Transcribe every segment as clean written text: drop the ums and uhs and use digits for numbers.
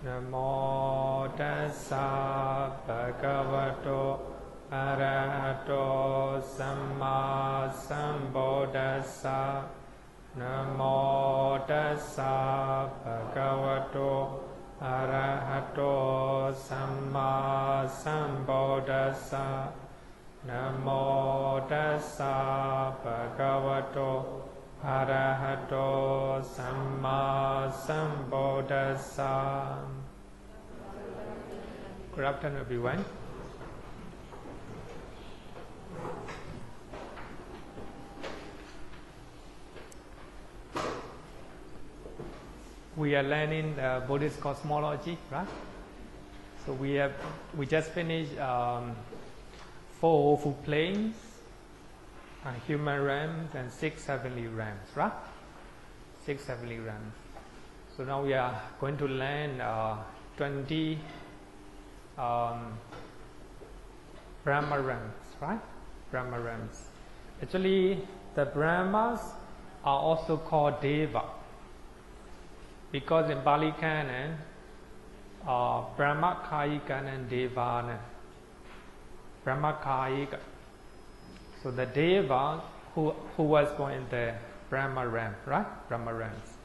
Namo tassa bhagavato arahato samma sambuddhassa. Namo tassa bhagavato arahato samma sambuddhassa. Namo tassa bhagavato arahato samma sambuddhassa. Good afternoon, everyone. We are learning Buddhist cosmology, right? So we just finished 4 awful planes, human realms, and 6 heavenly realms, right? 6 heavenly realms. So now we are going to learn 20 Brahma realms, right? Brahma realms. Actually, the Brahmas are also called Deva, because in Pali Canon, Brahma Kayika and Devana. Brahma Kayika. So the Deva who was born in the Brahma realm, right? Brahma realms.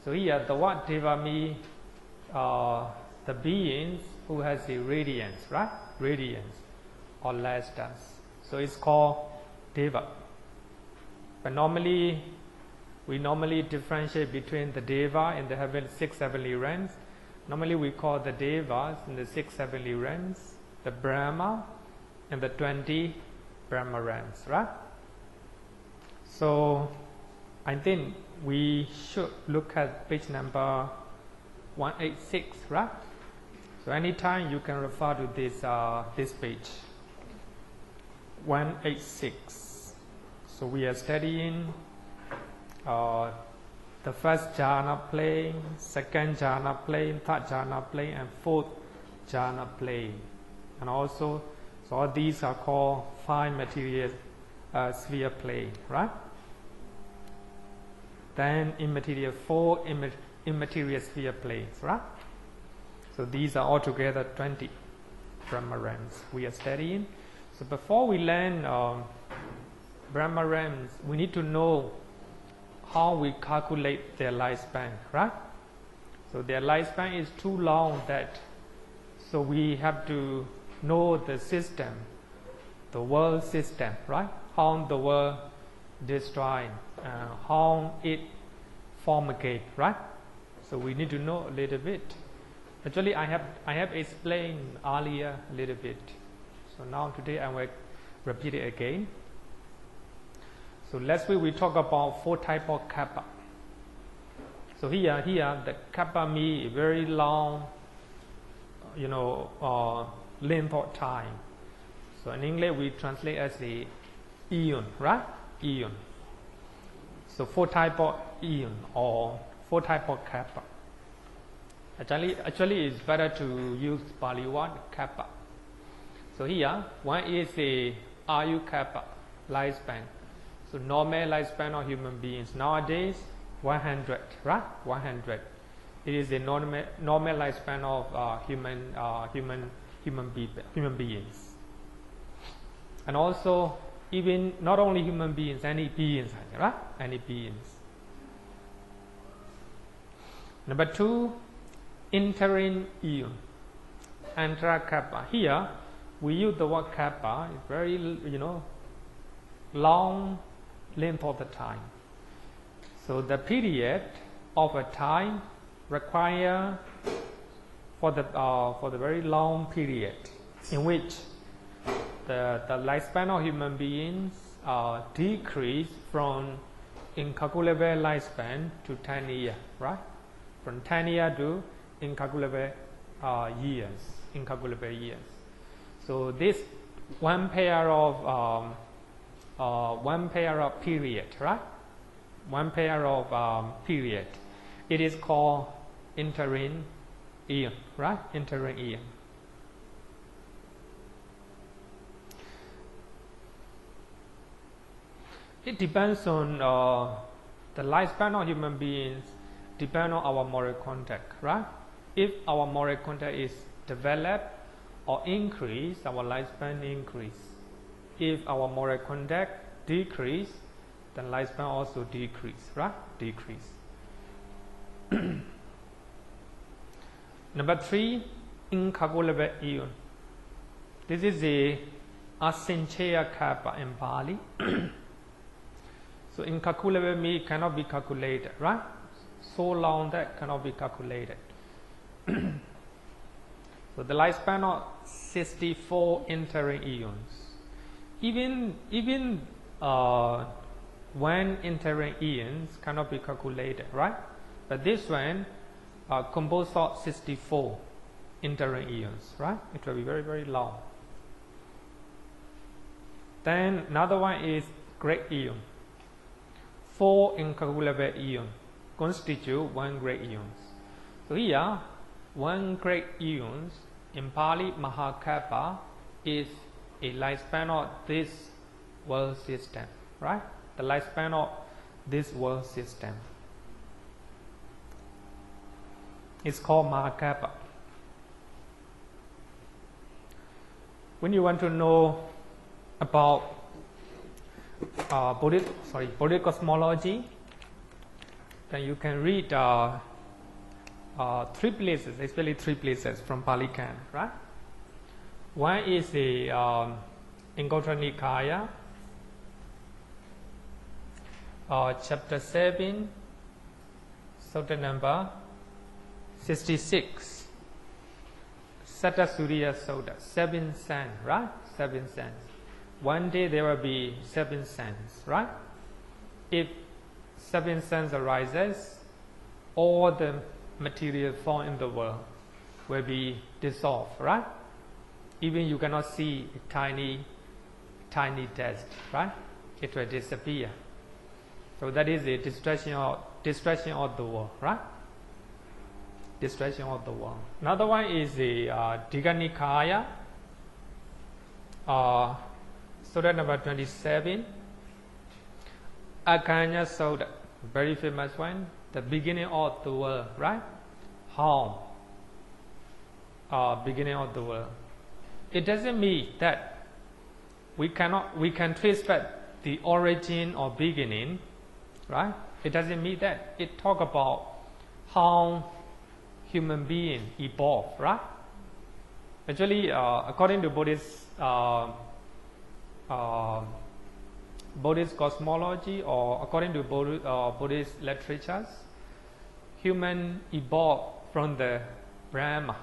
So here the word Deva means the beings who has the radiance, right? Radiance or lustres. So it's called Deva. But we normally differentiate between the Deva and the 6 heavenly realms. Normally we call the Devas in the 6 heavenly realms the Brahma and the 20 Brahma realms, right? So I think we should look at page number 186, right? So anytime you can refer to this page 186. So we are studying the first jhana plane, second jhana plane, third jhana plane, and fourth jhana plane. And also, so all these are called 5 material sphere plane, right? Then immaterial 4 immaterial sphere planes, right? So these are altogether 20 Brahma realms we are studying. So before we learn Brahma realms, we need to know how we calculate their lifespan, right? So their lifespan is too long so we have to know the system, the world system, right? How the world destroyed, how it form again, right? So we need to know a little bit. Actually, I have explained earlier a little bit. So now today I will repeat it again. So last week we talked about 4 types of kappa. So here the kappa means very long, length of time. So in English we translate as the eon, right? Eon. So 4 types of eon or 4 types of kappa. Actually it's better to use Pali word kappa. So here one is the Ayu kappa, lifespan. So normal lifespan of human beings nowadays 100, right? 100. It is the normal lifespan of human beings. And also even not only human beings, any beings, right? Any beings. Number 2, interim eon, Antra kappa. Here we use the word kappa. It's very long length of the time. So the period of a time require for the very long period in which the lifespan of human beings decrease from incalculable lifespan to 10 years, right? From 10 years to incalculable years. So this one pair of period, right? One pair of period. It is called interim eon, right? Interim eon. It depends on the lifespan of human beings, depend on our moral contact, right? if our moral conduct is developed or increased, our lifespan increase. If our moral conduct decrease, then lifespan also decrease, right? Decrease. Number 3, incalculable eon. This is a asincheya kappa in Pali. So incalculable means cannot be calculated, right? So long that cannot be calculated. So the lifespan of 64 entering eons. Even when entering eons cannot be calculated, right? But this one composed of 64 entering eons, right? It will be very, very long. Then another one is great eon. 4 incalculable eons constitute 1 great eons. So here, 1 great eons in Pali Mahakappa is a lifespan of this world system, right? The lifespan of this world system. It's called Mahakappa. When you want to know about Buddhist cosmology, then you can read 3 places, especially 3 places from Pali Canon, right? One is the Anguttara Nikaya, chapter 7, sutta number 66, Satta Surya Sutta, 7 suns, right? 7 suns. One day there will be 7 suns, right? If 7 suns arises, all the material form in the world will be dissolved, right? Even you cannot see a tiny dust, right? It will disappear. So that is a destruction of the world, right? Destruction of the world. Another one is the Digha Nikaya, Sutta number 27, Akanya Sutta, very famous one, the beginning of the world, right? How? Beginning of the world. It doesn't mean that we can trace back the origin or beginning, right? It doesn't mean that. It talk about how human being evolve, right? Actually, according to Buddhist cosmology, or according to Buddhist literatures, human evolved from the Brahma,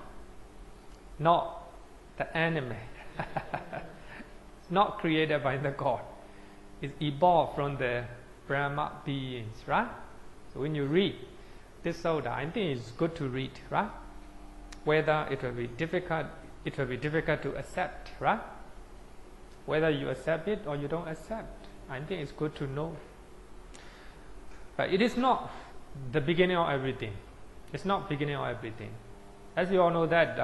not the animal. It's not created by the God. It's evolved from the Brahma beings, right? So when you read this sutta, I think it's good to read, right? Whether it will be difficult to accept, right? Whether you accept it or you don't accept, I think it's good to know. But it is not the beginning of everything. It's not beginning of everything. As you all know that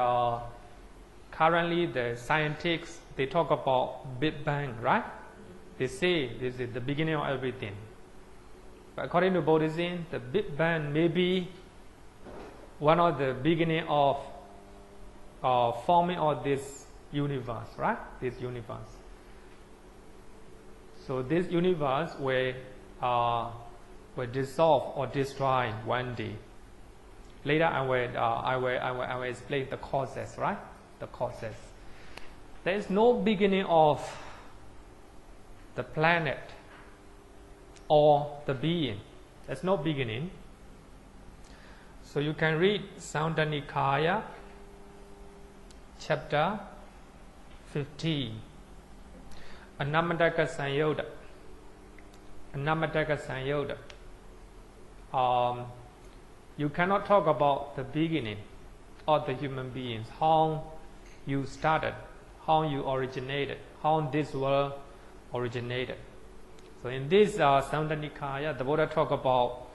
currently the scientists, they talk about Big Bang, right? They say this is the beginning of everything. But according to Buddhism, the Big Bang may be one of the beginning of forming of this universe, right? This universe. So this universe will dissolve or destroy one day. Later I will explain the causes, right? The causes. There is no beginning of the planet or the being. There's no beginning. So you can read Sutta Nikaya, chapter 15. Anamataka Sanyota. Anamataka Sanyota. You cannot talk about the beginning of the human beings, how you started, how you originated, how this world originated. So in this Sutta Nikaya, the Buddha talk about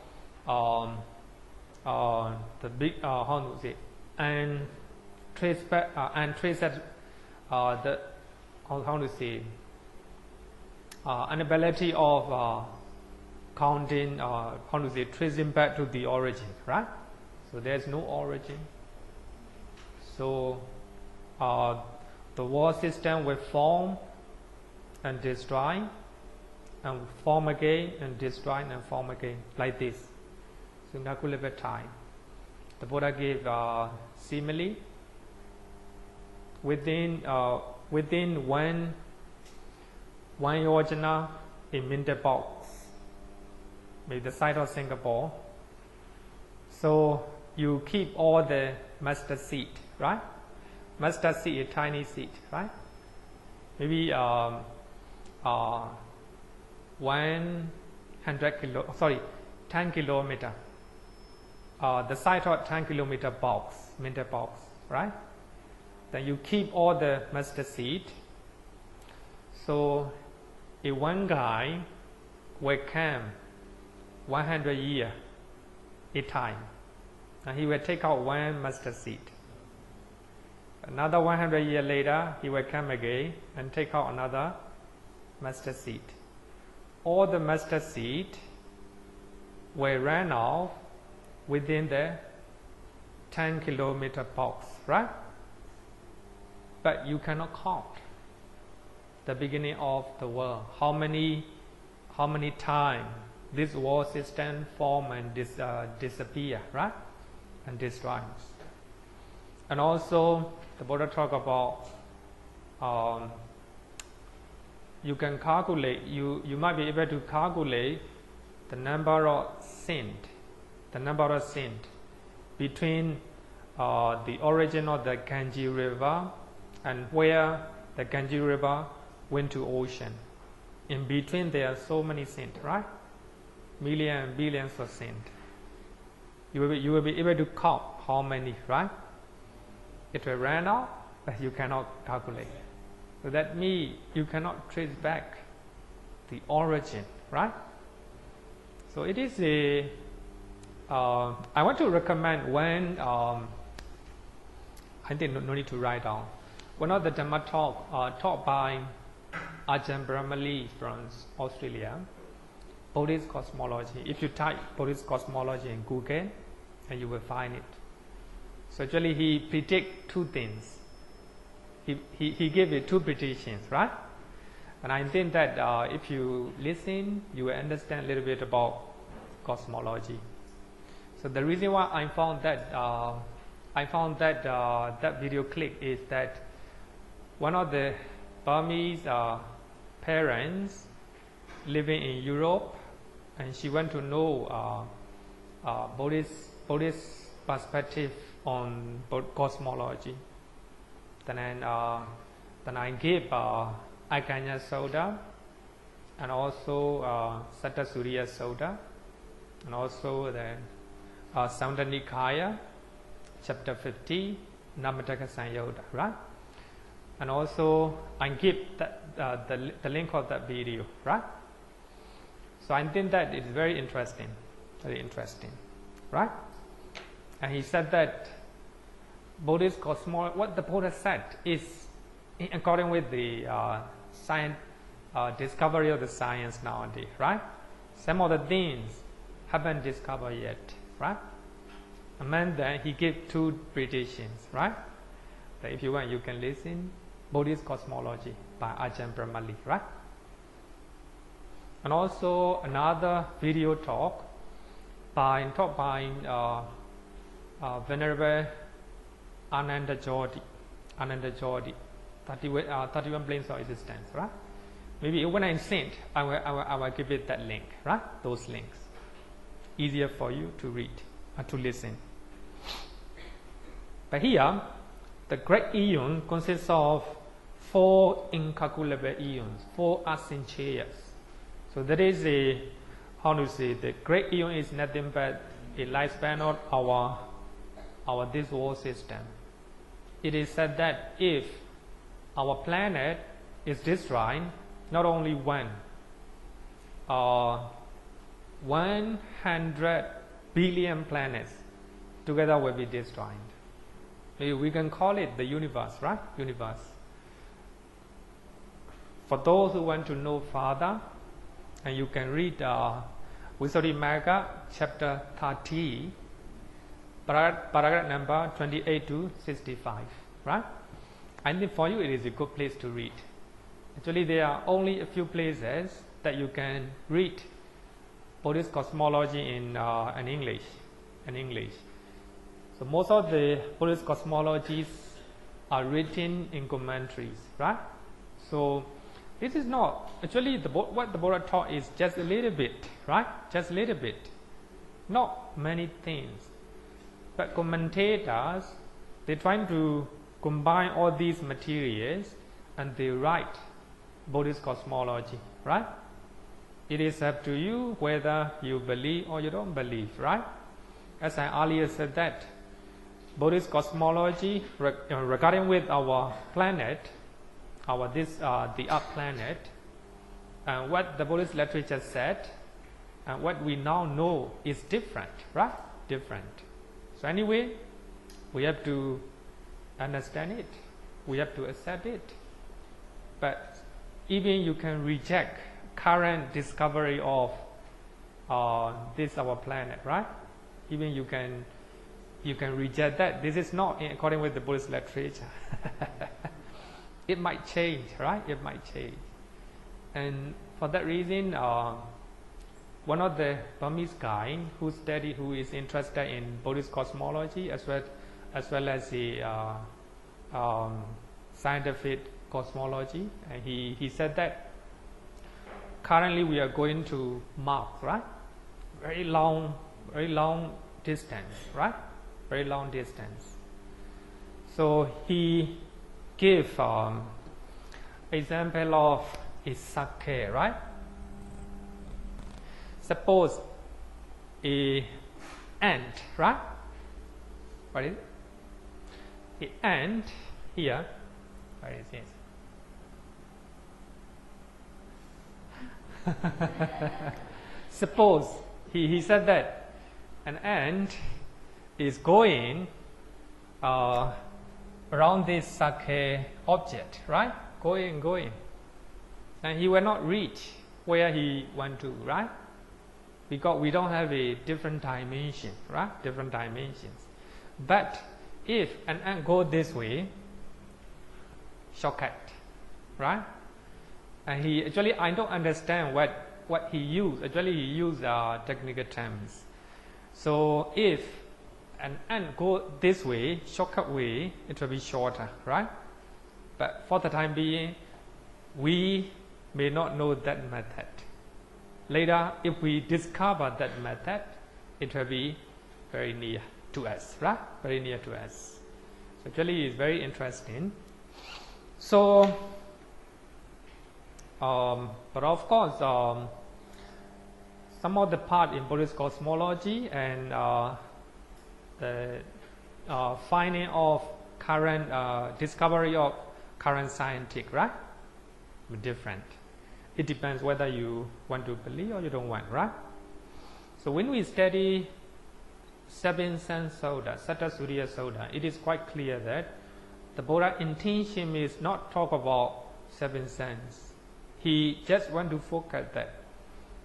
the big how to say, and trace back and trace that the how to say inability of counting how to say tracing back to the origin, right? So there's no origin. So the world system will form and destroy, and form again and destroy and form again, like this. So incalculable time. The Buddha gave simile. Within one yojana, a minted box, maybe the size of Singapore. So you keep all the mustard seed, right? Mustard seed, a tiny seed, right? Maybe 10 kilometer. The size of 10 kilometer box, minted box, right? Then you keep all the mustard seed. So if one guy will come 100 years a time, and he will take out one mustard seed. Another 100 years later, he will come again and take out another mustard seed. All the mustard seed will run off within the 10 kilometer box, right? But you cannot count the beginning of the world. How many times this world system form and disappear, right? And destroys. And also the Buddha talk about you can calculate, you might be able to calculate the number of sins between the origin of the Ganges River and where the Ganges River went to ocean. In between there are so many sins, right? Millions and billions of sins. You will be able to count how many, right? It will run out, but you cannot calculate. So that means you cannot trace back the origin, right? So it is a I want to recommend when I think no need to write down. One of the Dhamma talk taught by Ajahn Brahmali from Australia, Buddhist cosmology. If you type Buddhist cosmology in Google, and you will find it. So actually he predict two things. He gave it two predictions, right? And I think that if you listen, you will understand a little bit about cosmology. So the reason why I found that that video clip is that one of the Burmese parents living in Europe, and she went to know Buddhist perspective on cosmology. Then I gave Akanya Soda, and also Satasuriya Soda, and also the Samdha Nikaya, chapter 50, Namataka Sanyota, right? And also I give the link of that video, right? So I think that it's very interesting, right? And he said that Buddhist cosmology, what the Buddha said is according with the science, discovery of the science nowadays, right? Some of the things haven't discovered yet, right? And then he gave two predictions, right? So if you want, you can listen. Buddhist cosmology by Ajahn Brahmali, right? And also another video talk by Venerable Ananda Jodi, 31 planes of existence, right? Maybe when I'm sent, I will give it that link, right? Those links, easier for you to read and to listen. But here, the great eon consists of 4 incalculable eons, 4 asinchayas. So that is the great eon is nothing but a lifespan of our this world system. It is said that if our planet is destroyed, not only one, 100 billion planets together will be destroyed. We can call it the universe, right? Universe. For those who want to know further, and you can read Visuddhimagga chapter 30, paragraph number 28 to 65, right? I think for you it is a good place to read. Actually, there are only a few places that you can read Buddhist cosmology in English. So most of the Buddhist cosmologies are written in commentaries, right? So this is not actually what the Buddha taught is just a little bit, right? Just a little bit, not many things. But commentators, they're trying to combine all these materials and they write Buddhist cosmology, right? It is up to you whether you believe or you don't believe, right? As I earlier said that Buddhist cosmology regarding with our planet, the Earth planet, and what the Buddhist literature said, and what we now know is different, right? Different. So anyway, we have to understand it. We have to accept it. But even you can reject current discovery of this our planet, right? Even you can reject that. This is not in according with the Buddhist literature. It might change, right? It might change. And for that reason, one of the Burmese guy who is interested in Buddhist cosmology as well as the scientific cosmology, and he said that currently we are going to Mars, right? Very long distance, right? Very long distance. So he gave example of is sake, right? Suppose a ant, right? What is it? The ant here. What is this? Suppose he said that an ant is going around this sake object, right? Going, and he will not reach where he want to, right? Because we don't have a different dimension, right? Different dimensions. But if an ant go this way, shortcut, right? And he actually, I don't understand what he used. Actually, he used technical terms. So if an ant go this way, shortcut way, it will be shorter, right? But for the time being, we may not know that method. Later, if we discover that method, it will be very near to us, right? Very near to us. So actually, it's very interesting. So, but of course, some of the part in Buddhist cosmology and the finding of current discovery of current scientific, right? Different. It depends whether you want to believe or you don't want, right? So when we study Seven Sense Soda, Satta Surya Soda, it is quite clear that the Buddha intention is not talk about seven sense. He just want to focus that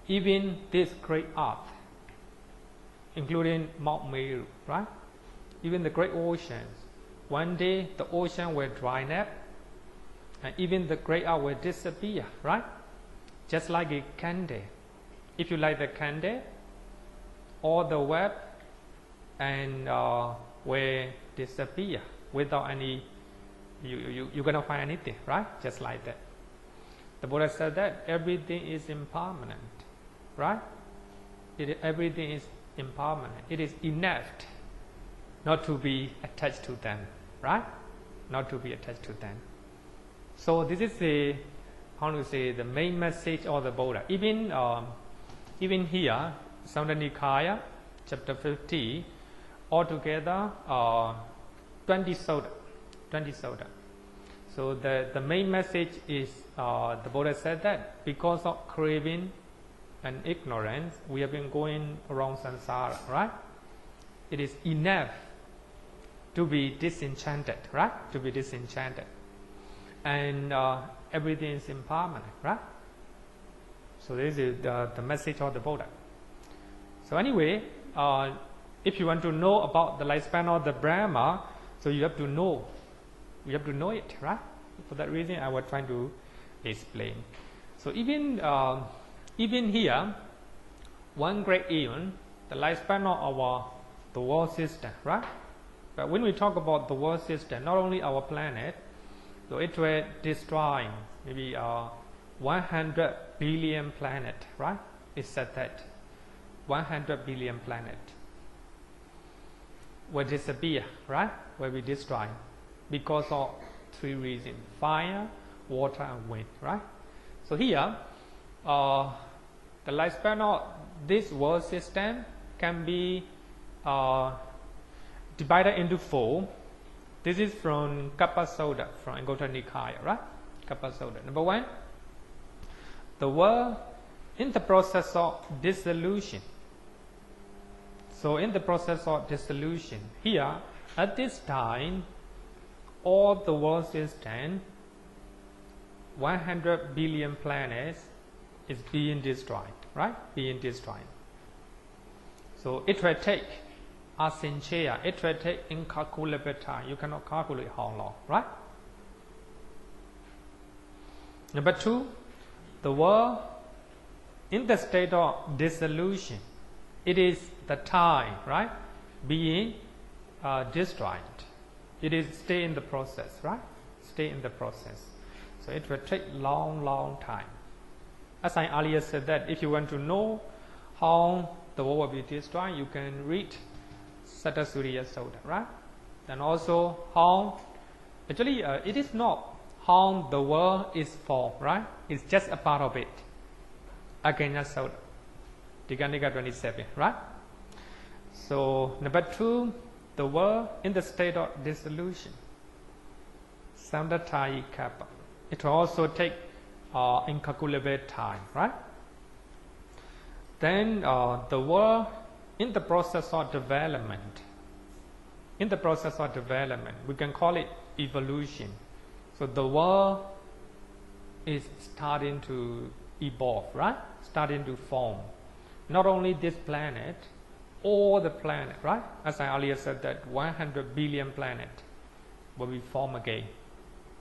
even this great earth, including Mount Meru, right? Even the great oceans, one day the ocean will dry up, and even the great earth will disappear, right? Just like a candle. If you light the candle, all the web and will disappear without any. You're gonna find anything, right? Just like that. The Buddha said that everything is impermanent, right? Everything is impermanent. It is enough not to be attached to them, right? Not to be attached to them. So this is the the main message of the Buddha. Even here, Samyutta Nikaya, chapter 50, altogether 20 soda. So the main message is the Buddha said that because of craving and ignorance, we have been going around samsara, right? It is enough to be disenchanted, right? To be disenchanted. And everything is impermanent, right? So this is the message of the Buddha. So anyway, if you want to know about the lifespan of the Brahma, so you have to know. You have to know it, right? For that reason, I was trying to explain. So even here, one great eon, the lifespan of the world system, right? But when we talk about the world system, not only our planet, so it will destroy maybe 100 billion planet, right? It said that 100 billion planet will disappear, right? Will be destroyed because of three reasons: fire, water, and wind, right? So here, the lifespan of this world system can be divided into four. This is from Cakkapala, from Anguttara Nikaya, right? Cakkapala. Number one, the world in the process of dissolution. So in the process of dissolution, here at this time, all the world system, 100 billion planets, is being destroyed, right? Being destroyed. So it will take asinchaya, it will take incalculable time. You cannot calculate how long, right? Number two, the world in the state of dissolution, it is the time, right? Being destroyed. It is stay in the process, right? Stay in the process. So it will take long time. As I earlier said that if you want to know how the world will be destroyed, you can read Satasuriya Sutta, right? And also how, actually it is not how the world is formed, right? It's just a part of it. Aganya Sutta, Dikanika 27, right? So number two, the world in the state of dissolution, Samdatayi Kappa. It will also take incalculable time, right? Then the world in the process of development. In the process of development, we can call it evolution. So the world is starting to evolve, right? Starting to form. Not only this planet, all the planet, right? As I earlier said that 100 billion planet will be formed again.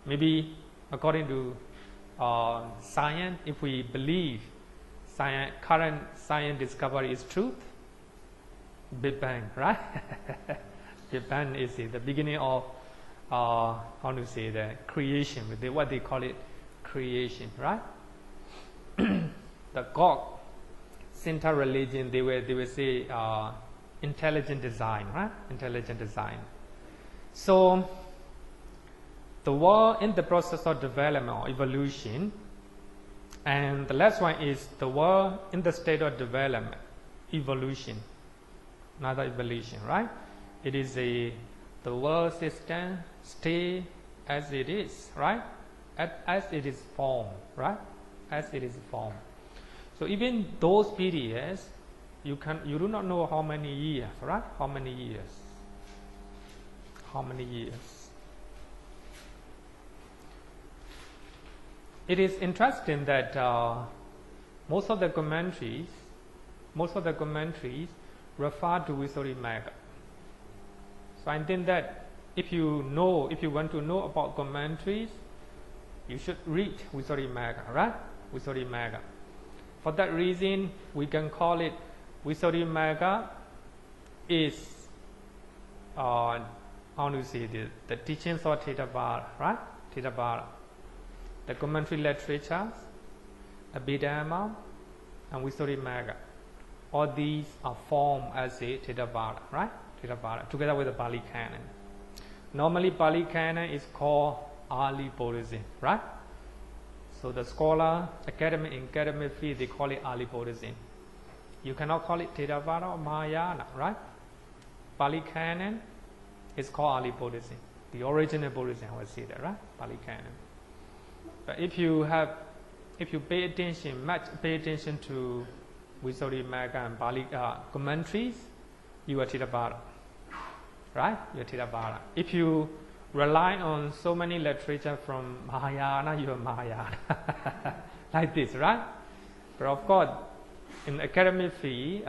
Maybe according to science, if we believe current science discovery is truth, Big Bang, right? Big Bang is the beginning of how to say the creation, what they call it, creation, right? The God Sinta religion, they will say intelligent design, right? Intelligent design. So the world in the process of development or evolution, and the last one is the world in the state of development, evolution, another evolution, right? It is the world system stay as it is, right? As it is formed, right? As it is formed. So even those periods, you do not know how many years, right? How many years? How many years? It is interesting that most of the commentaries refer to Visuddhimagga. So I think that if you want to know about commentaries, you should read Visuddhimagga, right? Visuddhimagga. For that reason, we can call it Visuddhimagga is how to say the teachings of Theravada, right? Theravada. The commentary literatures, Abhidhamma, and Visuddhimagga. All these are formed as a Theravada, right? Theravada, together with the Pali Canon. Normally, Pali Canon is called early Buddhism, right? So the scholar, academic field, they call it early Buddhism. You cannot call it Theravada or Mahayana, right? Pali Canon is called early Buddhism. The original Buddhism, I would say that, right? Pali Canon. But if you pay attention to Visuddhimagga and Pali commentaries, you are Theravada, right? You are Theravada. If you rely on so many literature from Mahayana, you are Mahayana. Like this, right? But of course, in academic field,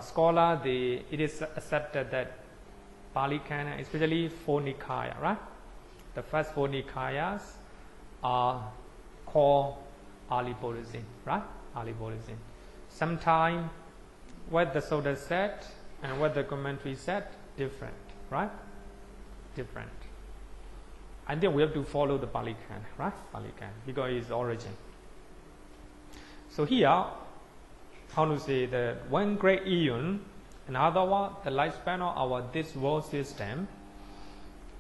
scholar, it is accepted that Pali Canon, especially four Nikaya, right? The first four Nikayas are called early Buddhism, right? Early Buddhism. Sometimes what the Sutta said and what the commentary said, different, right? Different. And then we have to follow the Pali Canon, right? Pali Canon, because it's origin. So here, how to say that one great eon, another one, the lifespan of this world system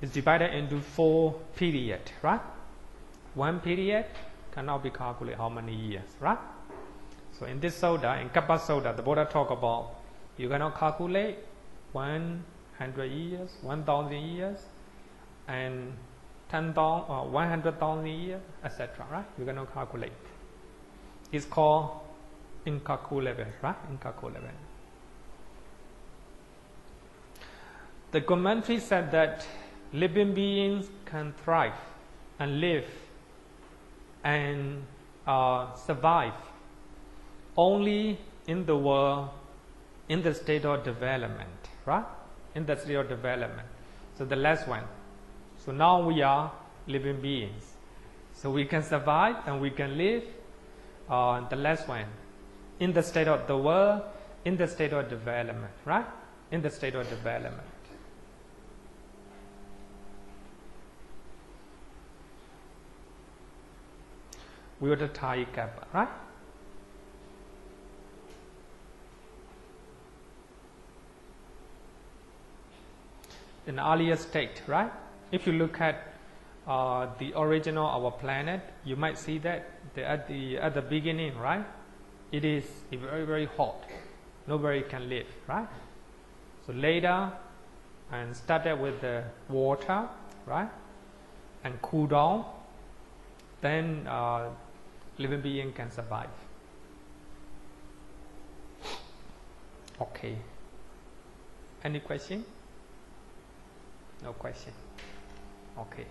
is divided into 4 periods, right? One period cannot be calculated how many years, right? So in this Sutta, in Kappa Sutta, the Buddha talk about you cannot calculate 100 years, 1,000 years, and 10,000, 100,000 years, etc. Right? You cannot calculate. It's called incalculable, right? Incalculable. The commentary said that living beings can thrive and live and survive only in the world, in the state of development, right? In the state of development. So the last one. So now we are living beings. So we can survive and we can live the last one. In the state of the world, in the state of development, right? In the state of development. We are the Thai Kappa, right? In the earlier state, right? If you look at the original of our planet, you might see that at the beginning, right? It is very, very hot. Nobody can live, right? So later, and started with the water, right? And cool down, then living being can survive. Okay. Any question? No question. Okay.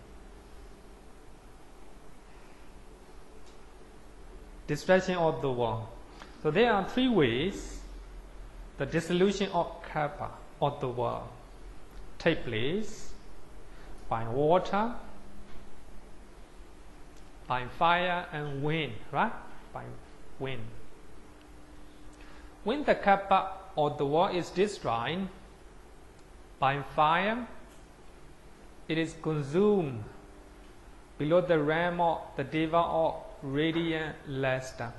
Destruction of the world. So there are 3 ways the dissolution of kappa, of the world, take place: by water, by fire, and wind, right? By wind. When the kappa of the world is destroyed by fire, it is consumed below the realm of the Deva of radiant luster,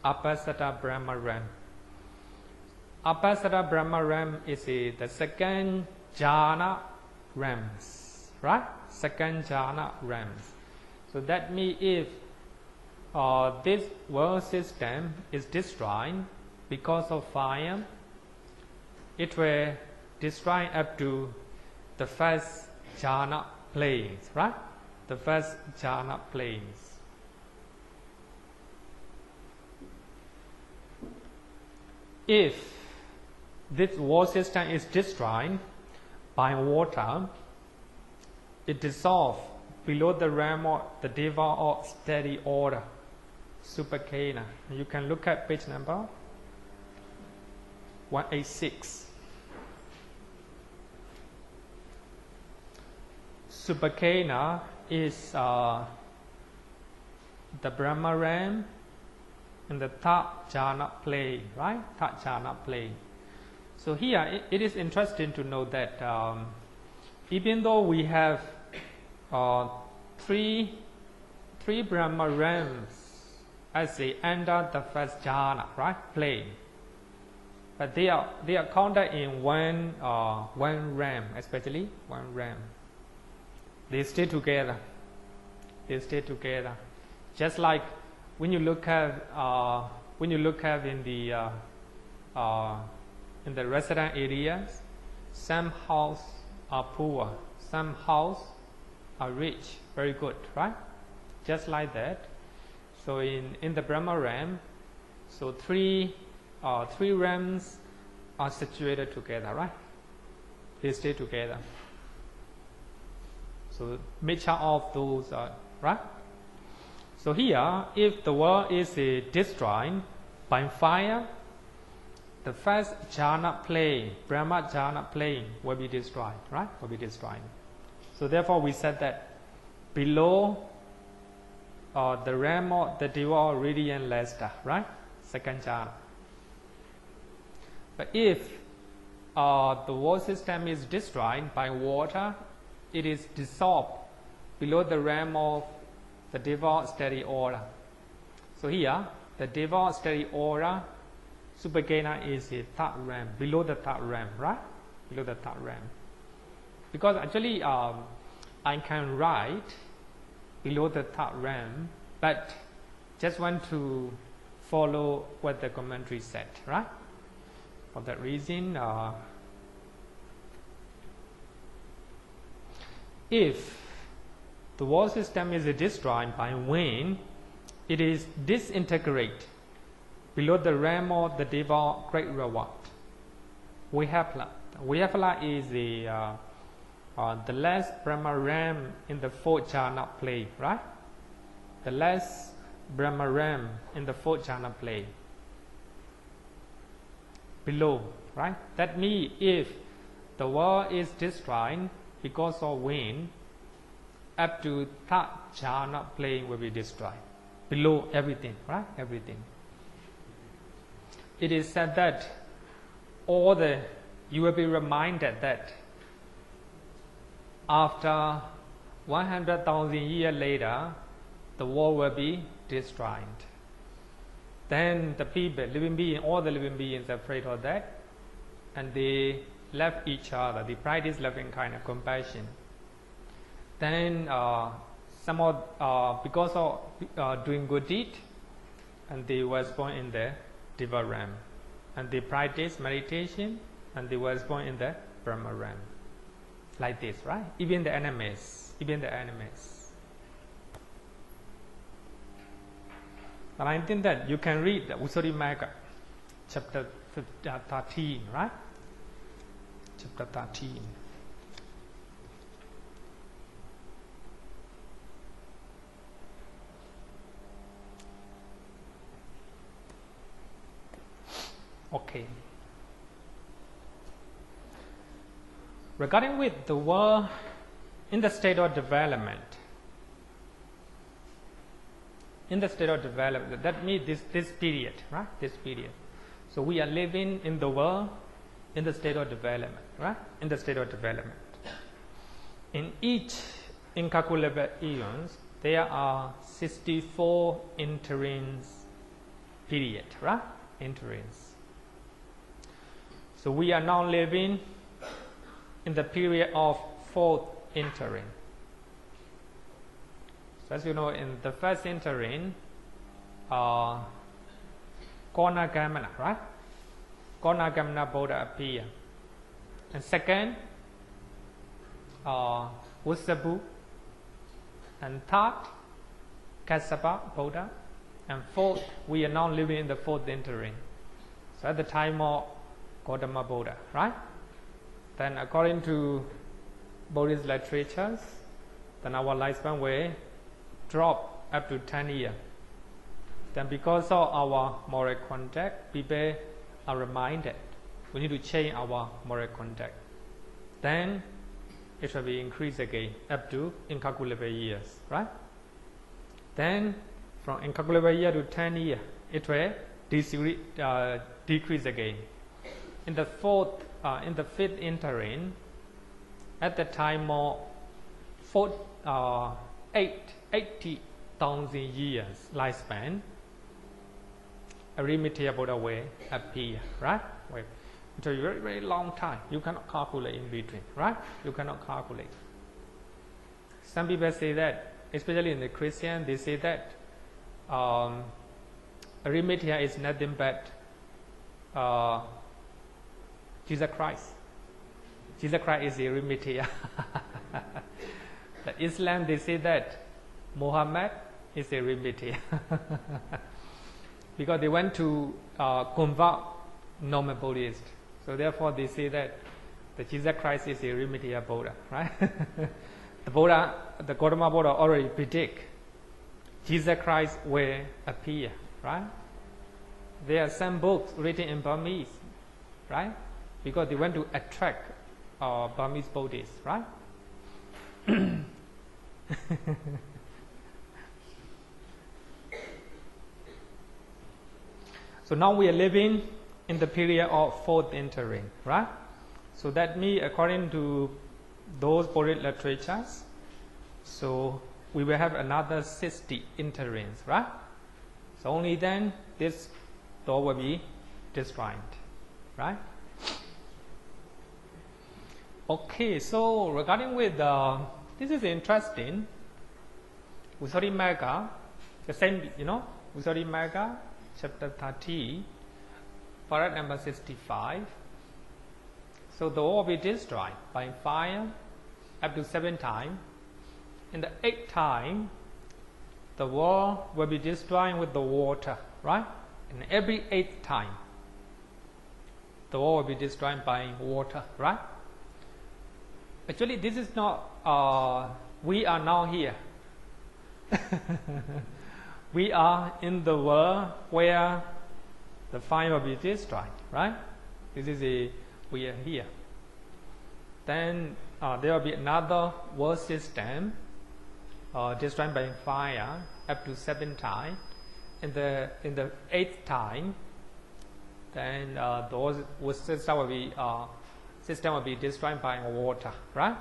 Apasata Brahma Realm. Apasata Brahma Realm is the second jhana realms, right? Second jhana realms. So that means if this world system is destroyed because of fire, it will destroy up to the first jhana planes, right? The first jhana planes. If this world system is destroyed by water, it dissolves below the realm of the Deva of steady order, Supakena. You can look at page number 186. Supakena is the Brahma realm in the third jhana plane, right? Third jhana plane. So here it is interesting to know that even though we have three Brahma realms as they enter the first jhana, right? Plane. But they are counted in one realm, especially one realm. They stay together. They stay together. Just like when you look at in the resident areas, some houses are poor, some houses are rich, very good, right? Just like that. So in the Brahma realm, so three realms are situated together, right? They stay together. So mixture of those are right. So here, if the world is destroyed by fire, the first jhana plane, Brahma jhana plane, will be destroyed, right? Will be destroyed. So therefore, we said that below the realm of the Deva radiant luster, right? Second jhana. But if the world system is destroyed by water, it is dissolved below the realm of the Deva steady aura. So here, the Deva steady aura, Supagena is a third realm, below the third realm, right? Below the third realm. Because actually, I can write below the third realm, but just want to follow what the commentary said, right? For that reason, if the world system is destroyed by wind, it is disintegrate below the realm of the Deva great reward. Vihara. Vihara is the last Brahma realm in the fourth jhana plane, right? The last Brahma realm in the fourth jhana plane. Below, right? That means if the world is destroyed because of wind, up to third jhana plane will be destroyed. Below everything, right? Everything. It is said that you will be reminded that after 100,000 years later, the world will be destroyed. Then the people, living beings, all the living beings are afraid of that, and they love each other. They practice loving kind of compassion. Then because of doing good deed, and they was born in the Deva realm, and they practice meditation, and they was born in the Brahma realm. Like this, right? Even the enemies. And I think that you can read the Usarimagga, chapter 13, right? Chapter 13. Okay. Regarding with the world in the state of development, that means this period, right? This period. So we are living in the world in the state of development, right? In the state of development. In each incalculable eons, there are 64 interins period, right? Interins. So we are now living in the period of fourth interim. So as you know, in the first interim, Konagamana, right? Konagamana Buddha appear. And second, Usabu. And third, Kassapa Buddha. And fourth, we are now living in the fourth interim. So at the time of Gautama Buddha, right? Then according to Buddhist literatures, then our lifespan will drop up to 10 years. Then because of our moral conduct, people are reminded we need to change our moral conduct. Then it will be increased again up to incalculable years, right? Then from incalculable year to 10 years, it will decrease again. In the fifth interim, at the time of 80,000 years lifespan, Arimithya Buddha will appear, right? It's a very, very long time. You cannot calculate in between, right? You cannot calculate. Some people say that, especially in the Christian, they say that Arimithya is nothing but Jesus Christ. Jesus Christ is Arimithya. The Islam, they say that Muhammad is Arimithya. Because they want to convert normal Buddhist. So therefore they say that the Jesus Christ is Arimithya Buddha, right? The Gautama Buddha already predict Jesus Christ will appear, right? There are some books written in Burmese. right? Because they want to attract Burmese Buddhists, right? So now we are living in the period of fourth entering, right? So that means, according to those Buddhist literatures, so we will have another 60 enterings, right? So only then this door will be destroyed, right? Okay, so regarding with this is interesting. Visuddhimagga, the same, Visuddhimagga, chapter 30, paragraph number 65. So the wall will be destroyed by fire up to 7 times. In the 8th time, the wall will be destroyed with the water, right? And every 8th time, the wall will be destroyed by water, right? Actually, this is not, we are now here. We are in the world where the fire will be destroyed, right? This is we are here. Then there will be another world system destroyed by fire up to 7 times. In the 8th time, then those system will be destroyed by water, right?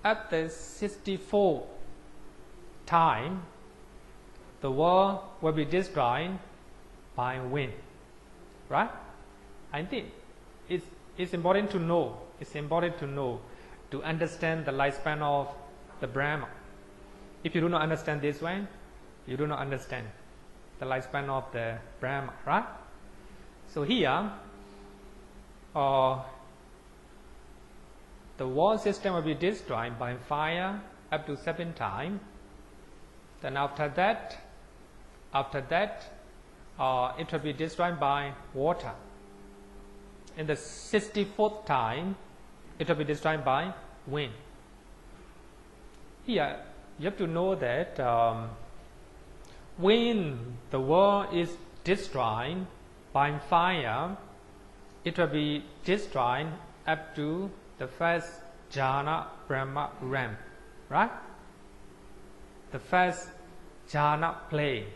At the 64th time, the world will be destroyed by wind, right? I think it's important to know. It's important to know, to understand the lifespan of the Brahma. If you do not understand this one, you do not understand the lifespan of the Brahma, right? So here, the world system will be destroyed by fire up to 7 times. Then after that, it will be destroyed by water. In the 64th time, it will be destroyed by wind. Here, you have to know that when the world is destroyed by fire, it will be destroyed up to the first jhana Brahma Realm, right? The first jhana plane.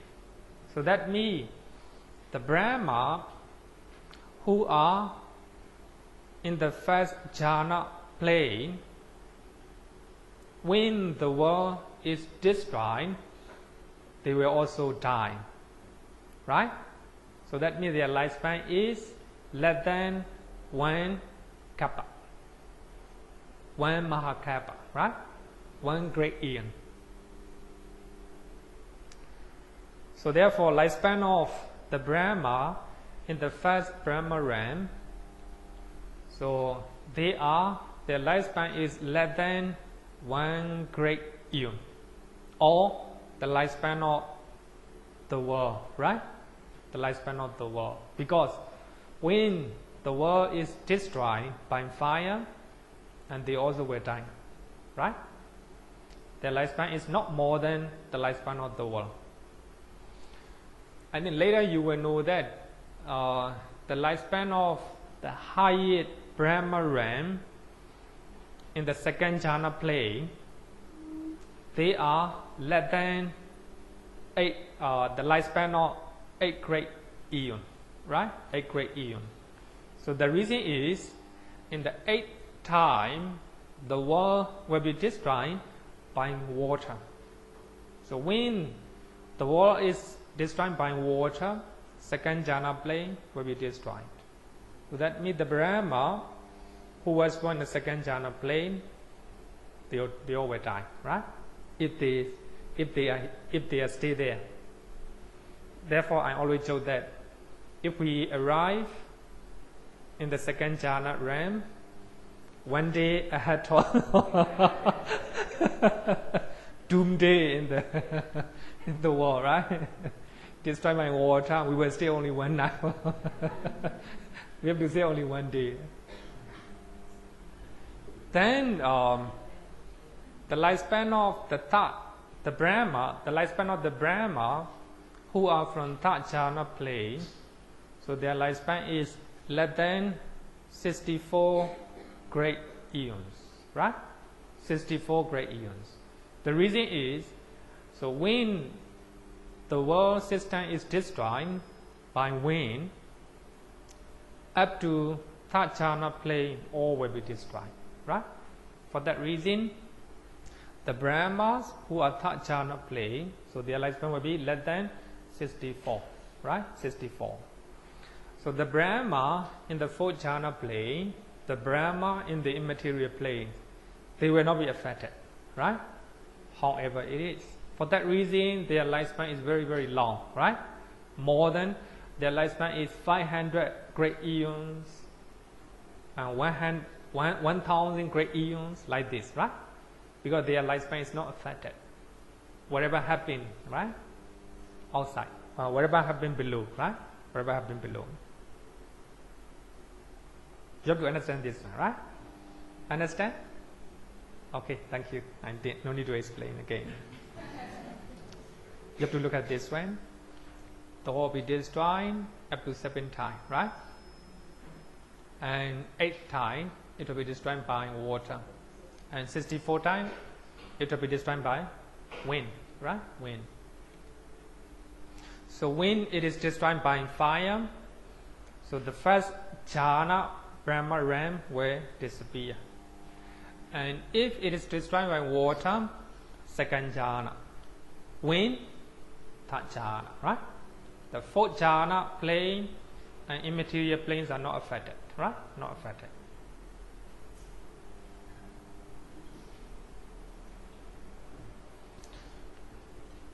So that means the Brahma who are in the first jhana plane, when the world is destroyed, they will also die, right? So that means their lifespan is less than 1 kappa, 1 mahakappa, right? 1 great eon. So therefore, lifespan of the Brahma in the first Brahma realm, so their lifespan is less than 1 great eon, or the lifespan of the world, right? The lifespan of the world. Because when the world is destroyed by fire, and they also will die, right? Their lifespan is not more than the lifespan of the world. And then later you will know that the lifespan of the highest Brahma realm in the second jhana plane, they are less than 8, the lifespan of 8 great eon, right? 8 great eon. So the reason is, in the 8th time, the world will be destroyed by water. So when the world is destroyed by water, second jhana plane will be destroyed. So that means the Brahma who was born in the second jhana plane, they all will die, right? If they are still there. Therefore, I always joke that if we arrive in the second jhana realm, one day ahead of doomsday in the world, right? Destroyed by water, we will stay only 1 night. We have to stay only 1 day. Then the lifespan of the Brahma, the lifespan of the Brahma who are from third jhana plane, so their lifespan is less than 64 great eons, right? 64 great eons. The reason is, so when the world system is destroyed by wind, up to third jhana plane, all will be destroyed, right? For that reason, the Brahmas who are third jhana plane, so their lifespan will be less than 64, right? 64. So the Brahma in the fourth jhana plane, the Brahma in the immaterial plane, they will not be affected, right? However it is. For that reason, their lifespan is very, very long, right? More than, their lifespan is 500 great eons and 1,000 great eons, like this, right? Because their lifespan is not affected. Whatever happened, right? Outside. Whatever happened below, right? Whatever happened below. You have to understand this, right? Understand? Okay, thank you. No need to explain again. You have to look at this one. The world will be destroyed up to 7 times, right? And 8 times it will be destroyed by water. And 64 times it will be destroyed by wind, right? Wind. So when it is destroyed by fire, so the first jhana, Brahma Realm, will disappear. And if it is destroyed by water, second jhana. Wind, third jhana, right? The fourth jhana plane and immaterial planes are not affected, right? Not affected.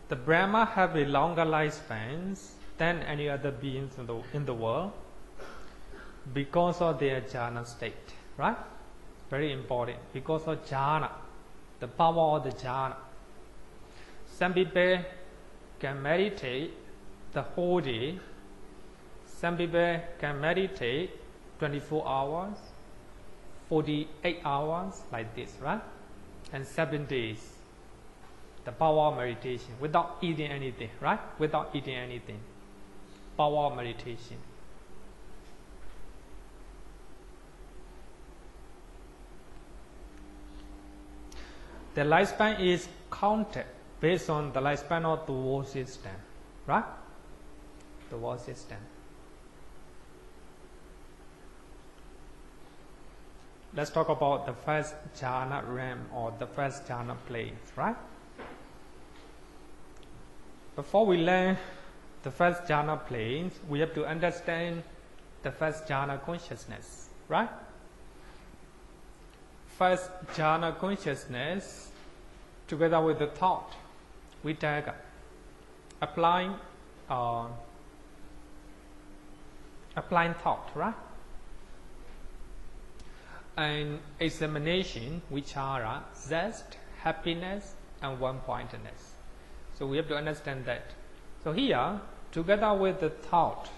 The Brahma have a longer lifespan than any other beings in the world because of their jhana state, right? Very important, because of jhana, the power of the jhana. Some people can meditate the whole day. Some people can meditate 24 hours, 48 hours, like this, right? And 7 days. The power of meditation without eating anything, right? Without eating anything. Power of meditation. The lifespan is counted based on the lifespan of the world system, right? The world system. Let's talk about the first jhana realm or the first jhana place, right? Before we learn the first jhana planes, we have to understand the first jhana consciousness, right? First jhana consciousness, together with the thought, vittaka, applying thought, right? And examination, vichara, zest, happiness, and one-pointedness. So we have to understand that. So here, together with the thought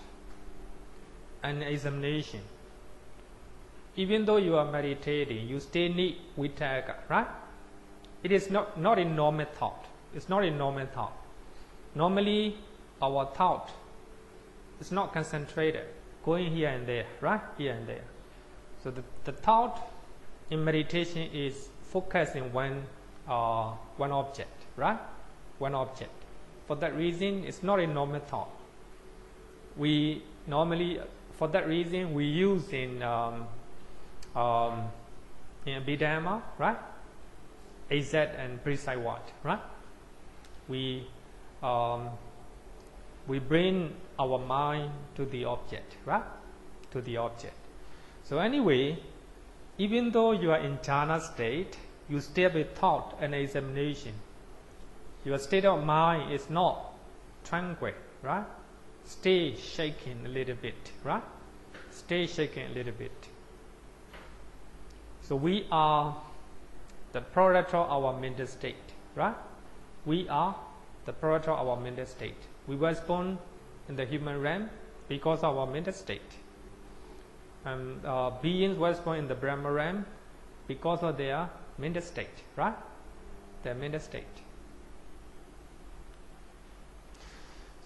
and examination, even though you are meditating, you still need vittaka, right? It is not a normal thought. It's not a normal thought. Normally, our thought is not concentrated, going here and there, right? Here and there. So the thought in meditation is focused in one object, right? One object. For that reason, it's not a normal thought. We normally, for that reason, we use in Abhidhamma, right? Exact and precise what, right? We bring our mind to the object, right? To the object. So anyway, even though you are in jhana state, you still have a thought and examination. Your state of mind is not tranquil, right? Stay shaking a little bit, right? Stay shaking a little bit. So we are the product of our mental state, right? We are the product of our mental state. We were born in the human realm because of our mental state. And beings were born in the Brahma realm because of their mental state, right? Their mental state.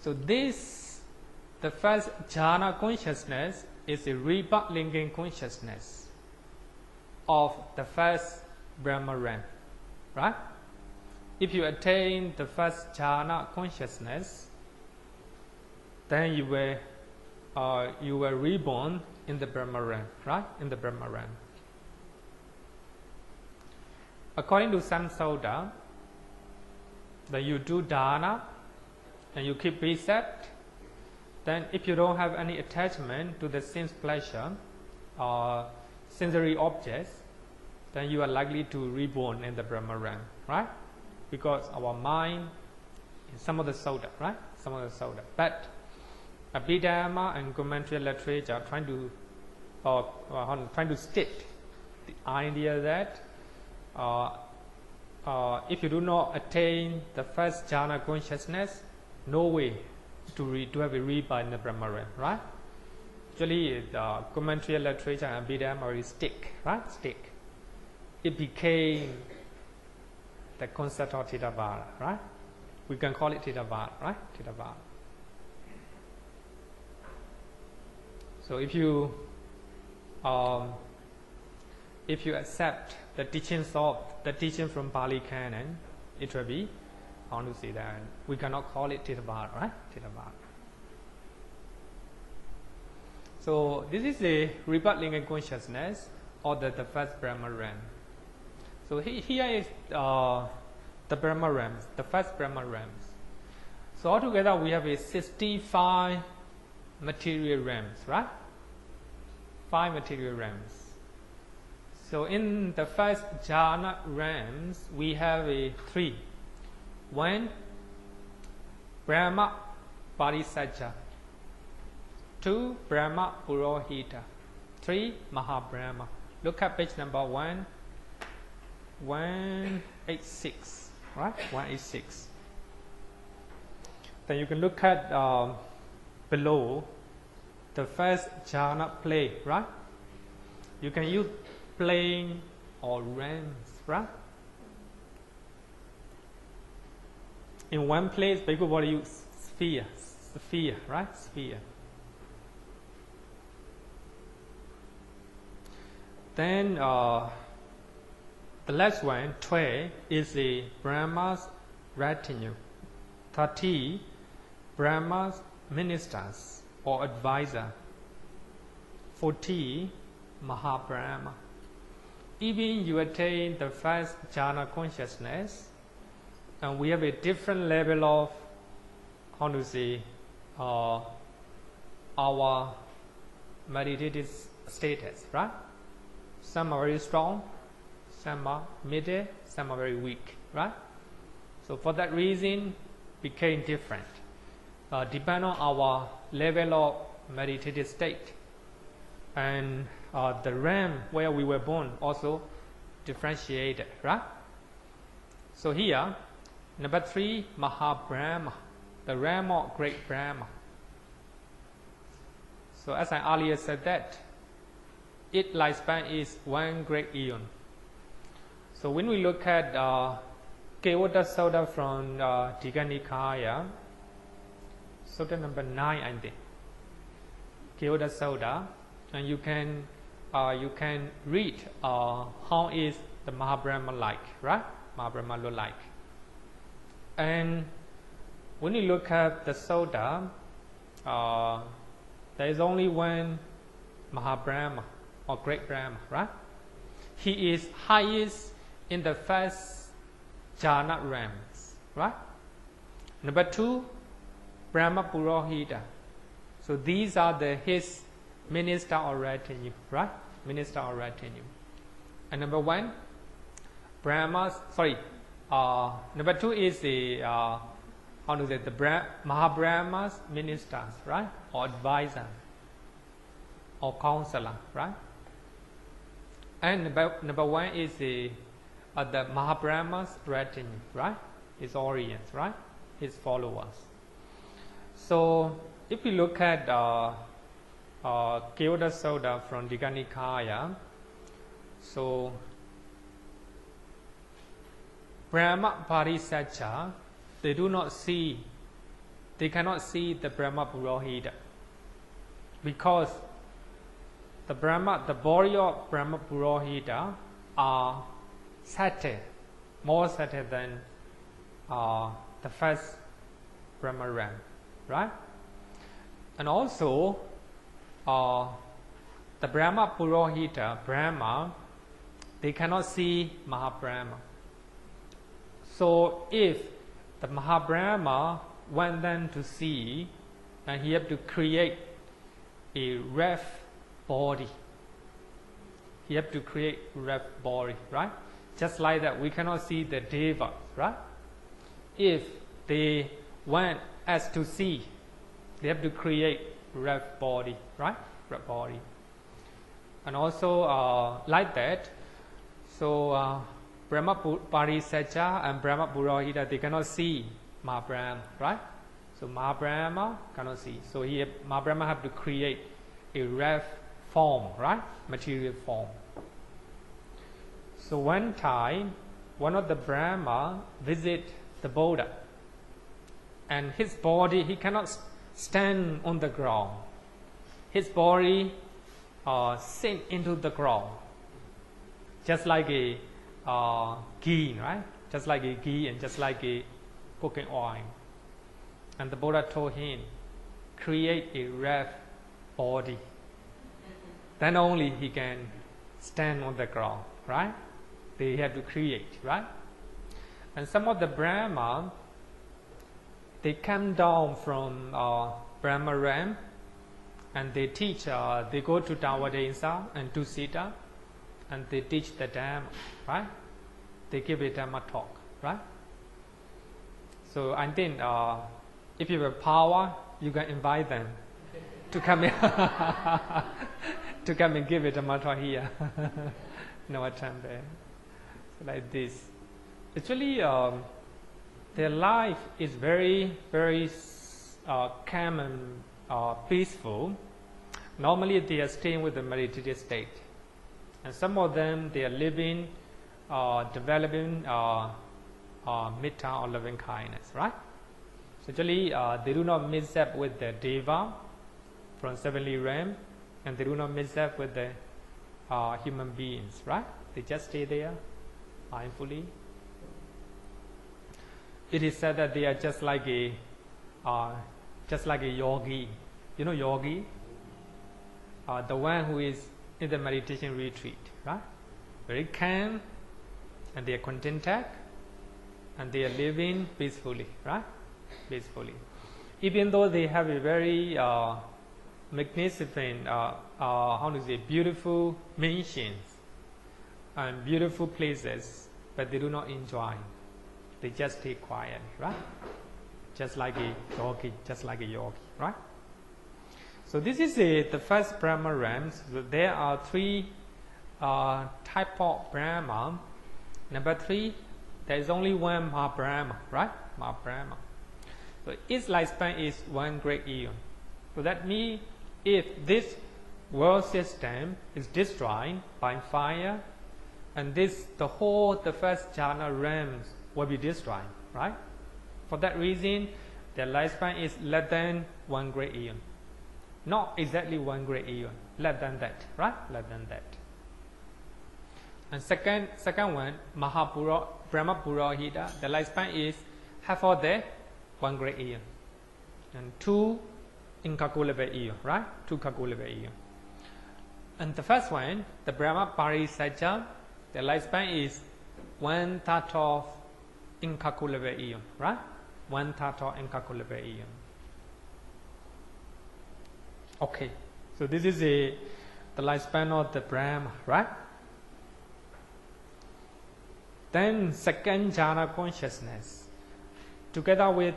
So this, the first jhana consciousness, is a rebirth linking consciousness of the first Brahma realm, right? If you attain the first jhana consciousness, then you were reborn in the Brahma realm, right? In the Brahma realm. According to Samsauda, then you do dana and you keep precept. Then if you don't have any attachment to the sense pleasure or sensory objects, then you are likely to reborn in the Brahma realm, right? Because our mind is some of the soda, right? Some of the soda. But Abhidhamma and commentary literature are trying to state the idea that if you do not attain the first jhana consciousness, no way to have a rebirth in the Brahma realm, right? Actually, the commentary literature and Abhidhamma already stick, right? Stick. It became the concept of Thitavada, right? We can call it Thitavada, right? Thitavada. So if you accept the teaching from Pali Canon, it will be, I want to say that we cannot call it Thitavada, right? Thitavada. So this is the rebirth linking consciousness or the first Brahma realm. So here is the Brahma realms, the first Brahma realms. So altogether we have a 65 material realms, right? 5 material realms. So in the first jhana realms, we have a 3. 1, Brahma Parisajja. 2, Brahma Purohita. 3, Mahabrahma. Look at page number 186, right? 186. Then you can look at below the first jhana plane, right? You can use plane or realms, right? In one place, people will use sphere, right? Sphere. Then the last one, 12, is the Brahma's retinue. 30, Brahma's ministers or advisor. 40, Mahabrahma. Even you attain the first jhana consciousness, and we have a different level of, how to say, our meditative status, right? Some are very strong, some are middle, some are very weak, right? So for that reason, became different. Depend on our level of meditative state, and the realm where we were born also differentiated, right? So here, number 3, Mahabrahma, the realm of great Brahma. So as I earlier said that, its lifespan is 1 great eon. So when we look at Kevada Sutta from Digha Nikaya, Sutta number 9, I think, Kevada Sutta, and you can read how is the Mahabrahma like, right? Mahabrahma look like. And when you look at the Sutta, there is only one Mahabrahma or great Brahma, right? He is highest in the first jhana realms, right? Number 2, Brahma Purohita. So these are his minister or retinue, right? Minister or retinue. And number 1, number 2 is the Mahabrahma's ministers, right? Or advisor or counselor, right? And number 1 is the Mahabrahma's retinue, right? His audience, right? His followers. So if you look at Kevada Sutta from Digha Nikaya, so Brahma Parisajja, they cannot see the Brahma Purohita, because the body of Brahma Purohita are settled, more settled than the first Brahma realm, right? And also, the Brahma Purohita, Brahma, they cannot see Mahabrahma. So if the Mahabrahma want them to see, and he have to create a ref body. He have to create ref body, right? Just like that, we cannot see the Deva, right? If they want us to see, they have to create ref body, right? Ref body. And also like that, so Brahma Parisaja and Brahma Purohita, they cannot see Mahabrahma, right? So Mahabrahma cannot see. So Mahabrahma have to create a ref form, right? Material form. So one time, one of the Brahma visit the Buddha, and his body, he cannot stand on the ground. His body sink into the ground, just like a ghee, right? Just like a ghee and just like a cooking oil. And the Buddha told him, create a ref body. Then only he can stand on the ground, right? They have to create, right? And some of the Brahma, they come down from Brahma Realm, and they teach, they go to Tawadensa and to Sita, and they teach the Dhamma, right? They give a Dhamma talk, right? So I think if you have power, you can invite them to come in, to come and give a Dhamma talk here. No attempt there. So like this. Actually, their life is very, very calm and peaceful. Normally, they are staying with the meditative state, and some of them they are living, developing metta or loving kindness, right? So actually, they do not mix up with the deva from heavenly realm, and they do not mix up with the human beings, right? They just stay there mindfully. It is said that they are just like a yogi. You know yogi? The one who is in the meditation retreat, right? Very calm, and they are contented, and they are living peacefully, right? Peacefully. Even though they have a very magnificent, beautiful mansions and beautiful places, but they do not enjoy. They just stay quiet, right? Just like a yogi, right? So this is the first Brahma realms. So there are three type of Brahma. Number 3, there is only one Mahabrahma, right? Mahabrahma. So its lifespan is 1 great eon. So that means if this world system is destroyed by fire, and the first jhana realms will be destroyed, right? For that reason, their lifespan is less than 1 great eon. Not exactly 1 great eon, less than that, right? Less than that. And second one, Brahma Purohita, the lifespan is half of the 1 great eon. And 2 incalculable eon, right? 2 calculable eon. And the first one, the Brahma Parisaja, the lifespan is 1/3 of incalculable eon, right? 1/3 of incalculable eon. Okay, so this is the lifespan of the Brahma, right? Then second jhana consciousness, together with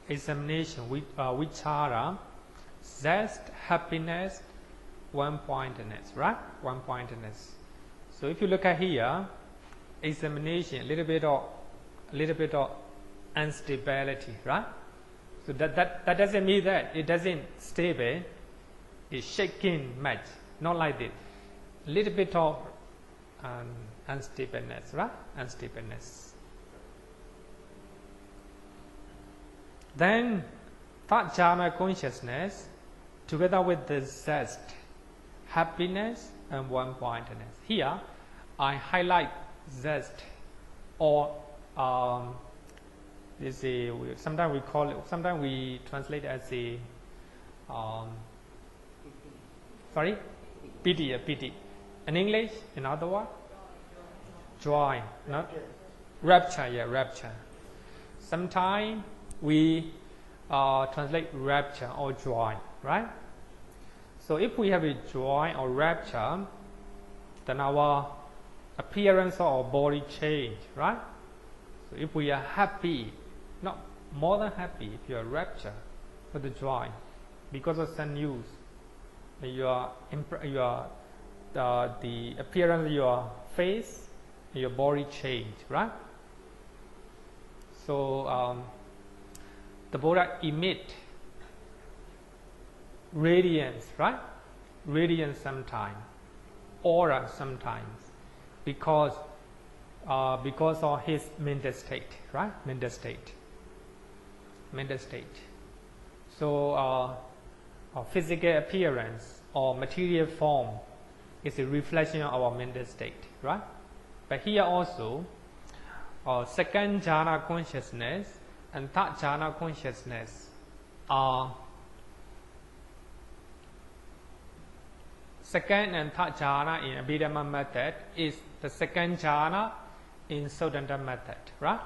examination, vichara, zest, happiness, one-pointedness, right? One-pointedness. So if you look at here, examination, a little bit of instability, right? So that doesn't mean that it doesn't stable. It's shaking much, not like this. A little bit of unstableness, right? Unstableness. Then third jhana consciousness, together with the zest, happiness and one-pointedness. Here, I highlight zest, or sometimes we call it, sometimes we translate as a pity, pity. In English, in other words, joy, no? Rapture, yeah, rapture. Sometimes we translate rapture or joy, right? So if we have a joy or rapture, then our appearance of our body change, right? So if we are happy, not more than happy, if you are rapture with the joy, because of some news, the appearance of your face, your body change, right? So the Buddha emit radiance, right? Radiance sometimes, aura sometimes, because of his mental state, right? Mental state. So our physical appearance or material form is a reflection of our mental state, right? But here also, second jhana consciousness and third jhana consciousness are second and third jhana in Abhidhamma method is the second jhana in Sodanta method, right?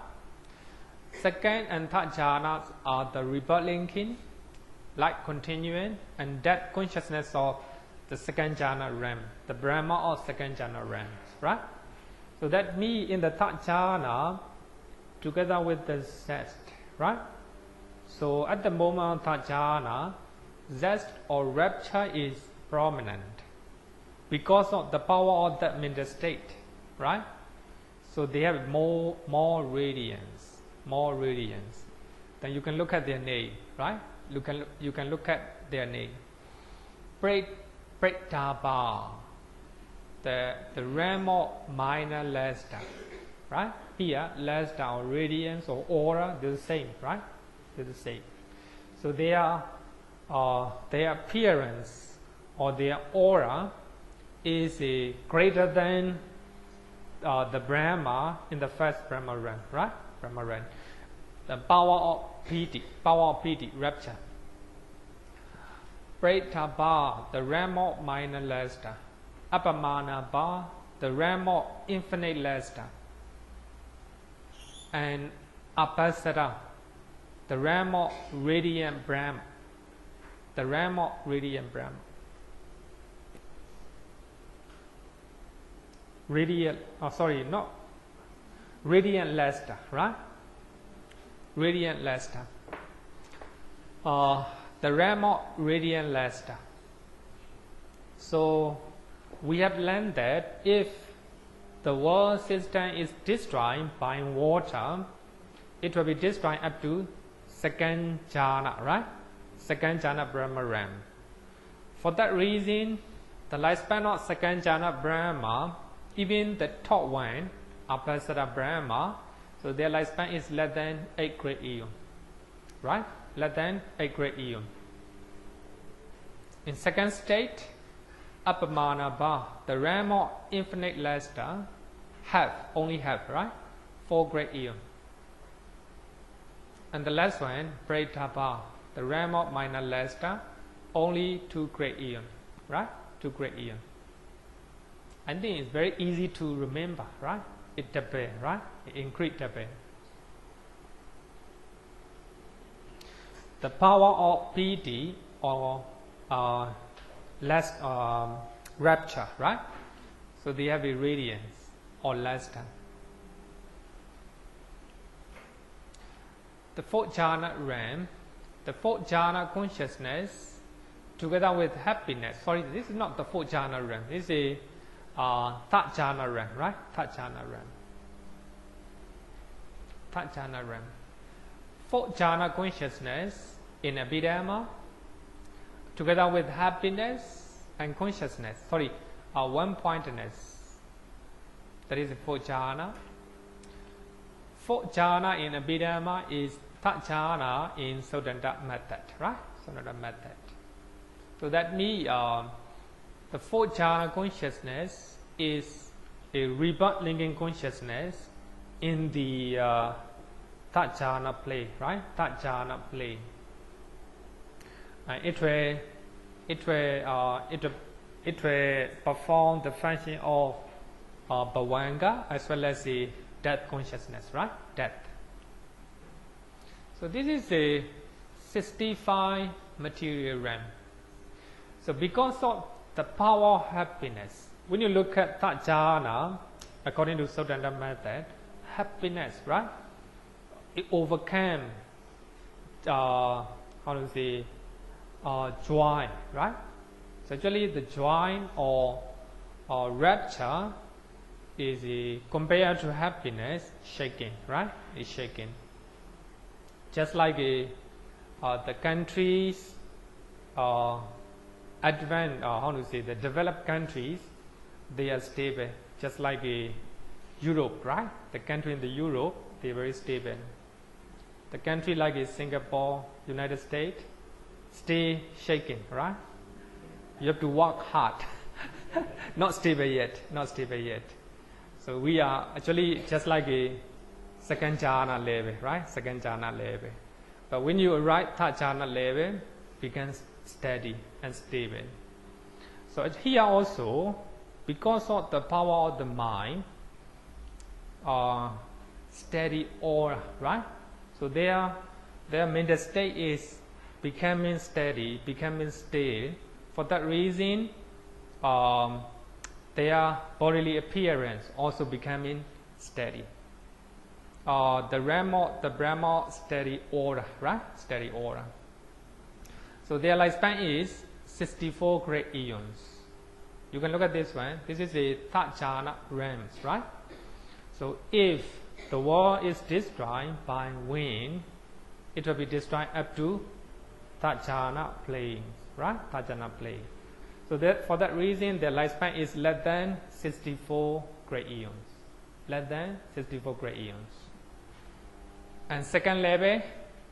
Second and third jhanas are the rebirth linking, light continuing, and that consciousness of the second jhana realm, the Brahma or second jhana realms, right? So that means in the third jhana, together with the zest, right? So at the moment of third jhana, zest or rapture is prominent because of the power of that mental state, right? So they have more radiance, Then you can look at their name, right? You can look at their name. Pratapa, the realm of minor luster, right? Here, luster or radiance or aura, they're the same, right? They're the same. So their appearance or their aura is greater than the Brahma in the first Brahma realm, right? Brahma realm. The power of piti, rapture. Pratapa, the realm of minor luster. Apamanaba, the realm of infinite luster. And Apasara, the realm of radiant Brahma. The realm of radiant Brahma. Radiant luster, right? Radiant luster. The realm of radiant luster. So we have learned that if the world system is destroyed by water, it will be destroyed up to second jhana, right? Second jhana Brahma realm. For that reason, the lifespan of second jhana Brahma, even the top one, Apasara Brahma, so their lifespan is less than 8 great eon, right? Less than 8 great eon. In second state, Apamanaba, the realm of infinite luster, only have, right? 4 great eon. And the last one, Pratapa, the realm of minor luster, only 2 great eon, right? 2 great eon. I think it's very easy to remember, right? It depends, right? It increase depends. The power of piti or rapture, right? So they have a radiance or luster. The fourth jhana realm, the fourth jhana consciousness, together with happiness. Sorry, this is not the fourth jhana realm. This is third jhana realm, right? Third jhana realm. Third jhana realm. Fourth jhana consciousness in Abhidhamma, together with happiness and consciousness. Sorry, one-pointedness. That is the fourth jhana. Fourth jhana in Abhidhamma is third jhana in Sodanta method, right? Sodanta method. So that means The fourth jhana consciousness is a rebirth linking consciousness in the third jhana plane, right? Third jhana plane. It will perform the function of bhavanga as well as the death consciousness, right? Death. So this is a 65 material realm. So because of the power of happiness, when you look at third jhana, according to Sodanda method, happiness, right? It overcame, joy, right? So actually the joy or rapture is compared to happiness, shaking, right? It's shaking. Just like the countries, the developed countries, they are stable. Just like Europe, right? The country in the Europe, they are very stable. The country like Singapore, United States, stay shaking, right? You have to work hard. Not stable yet. Not stable yet. So we are actually just like a second jhana level, right? Second jhana level. But when you arrive third jhana level, becomes steady and stable. So here also, because of the power of the mind, steady aura, right? So their mental state is becoming steady, becoming still. For that reason, their bodily appearance also becoming steady. The Brahma steady aura, right? Steady aura. So their lifespan is 64 great eons. You can look at this one. This is a third jhana realms, right? So if the world is destroyed by wind, it will be destroyed up to third jhana plane, right? Third jhana plane. So that for that reason, their lifespan is less than 64 great eons. Less than 64 great eons. And second level,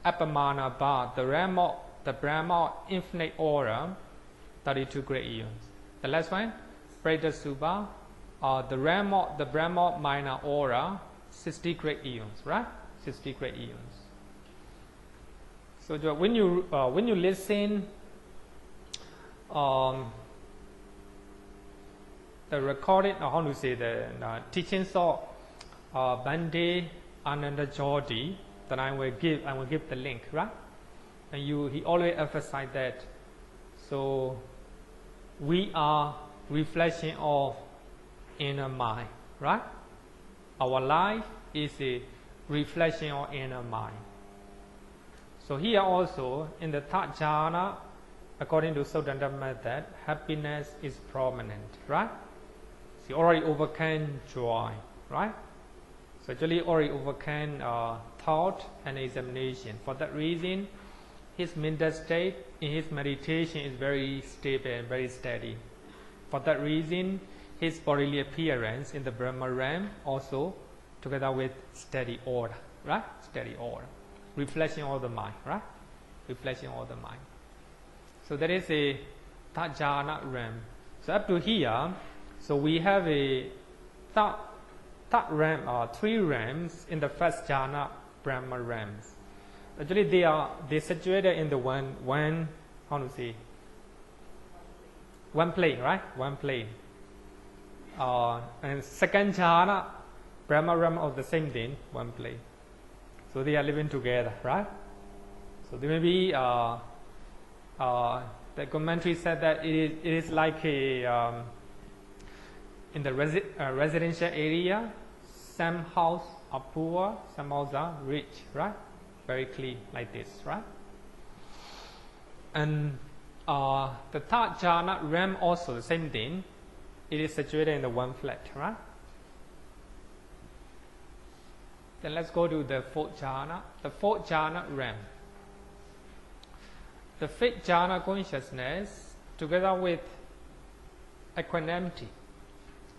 Appamana Bar, the Brahma infinite aura, 32 great eons. The last one, Preta Subha, the Brahma minor aura, 60 great eons, right? 60 great eons. So when you listen the recorded, the teachings of Bhante Ananda Jodi, that I will give the link, right? And he always emphasized that. So we are reflection of inner mind, right? Our life is a reflection of inner mind. So here also in the third jhana, according to Sodanda method, happiness is prominent, right? So already overcame joy, right? So actually already overcame thought and examination. For that reason, his mental state in his meditation is very stable and very steady. For that reason, his bodily appearance in the Brahma realm also together with steady order, right? Steady order. Reflection of the mind, right? Reflection of the mind. So that is a third jhana realm. So up to here, so we have a third realm, 3 realms in the first jhana Brahma realms. Actually, they situated in the one plane, right? One plane. And second jhana Brahma realm of the same thing, one plane. So they are living together, right? So there may be the commentary said that it is like a in the residential area, some house are poor, some houses are rich, right? Very clean like this, right? And the third jhana realm also the same thing. It is situated in the one flat, right? Then let's go to the fourth jhana. The fourth jhana realm. The fifth jhana consciousness, together with equanimity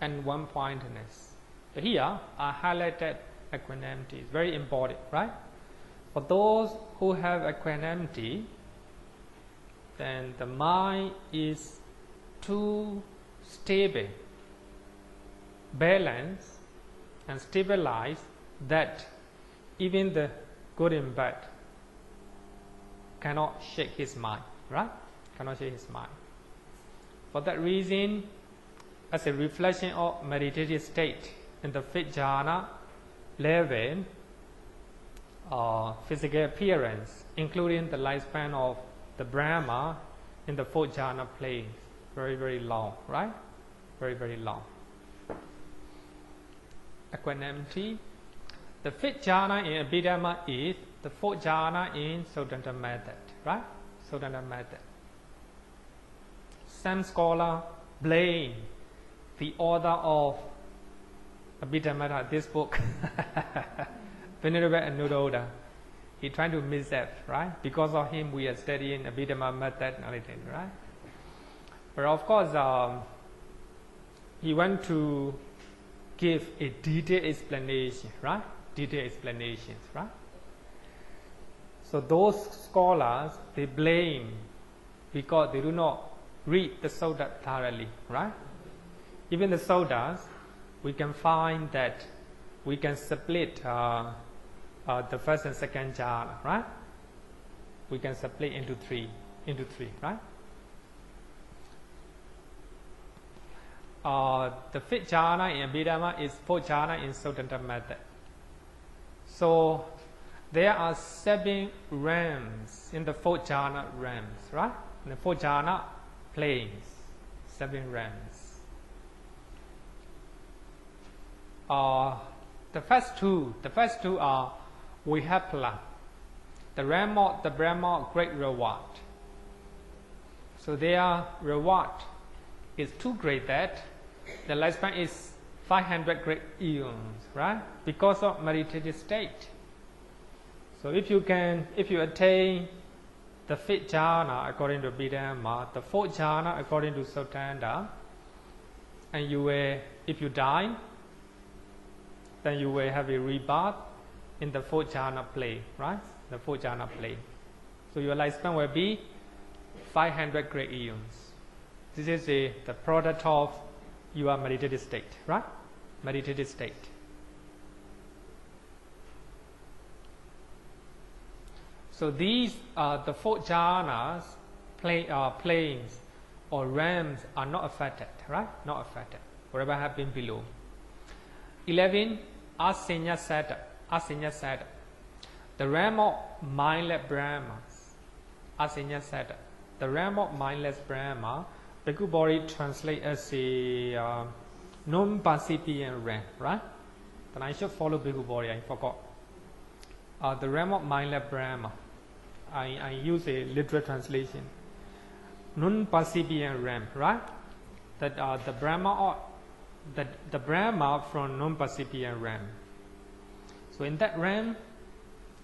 and one-pointedness. So here I highlighted equanimity. It's very important, right? For those who have equanimity, then the mind is too stable, balanced, and stabilized that even the good and bad cannot shake his mind, right? Cannot shake his mind. For that reason, as a reflection of meditative state in the fifth jhana level, physical appearance, including the lifespan of the Brahma in the fourth jhana plane, very, very long, right? Very, very long. Equanimity. The fifth jhana in Abhidhamma is the fourth jhana in Sodanta method, right? Sodanta method. Some scholar blame the author of Abhidhamma, this book, Venerable Anuruddha. He trying to misstep, right? Because of him, we are studying Abhidhamma method and everything, right? But of course, he want to give a detailed explanation, right? Detailed explanations, right? So those scholars, they blame because they do not read the Sutta thoroughly, right? Even the Suttas, we can find that we can split the first and second jhana, right? We can split into three, right? The fifth jhana in Abhidhamma is fourth jhana in Sodanta method. So there are 7 realms in the fourth jhana realms, right? In the fourth jhana planes, 7 realms. The first two are Vihara, the realm of the Brahma great reward. So their reward is too great that the lifespan is 500 great eons, right? Because of meditative state. So if you attain the fifth jhana according to Abhidhamma, the fourth jhana according to Sotanda, and if you die, then you will have a rebirth in the fourth jhana plane, right? The fourth jhana plane. So your lifespan will be 500 great eons. This is the product of your meditative state, right? Meditative state. So these the fourth jhanas, planes or realms are not affected, right? Not affected. Whatever happened below. 11. Asinya Sada. The realm of mindless Brahmas. Asinya Sada. The realm of mindless Brahma, Bhikkhu Bodhi translate as a non-percipient realm, right? Then I should follow Bhikkhu Bodhi, I forgot. The realm of mindless Brahma. I use a literal translation. Non-percipient realm, right? That the Brahma from non-percipient realm. So in that realm,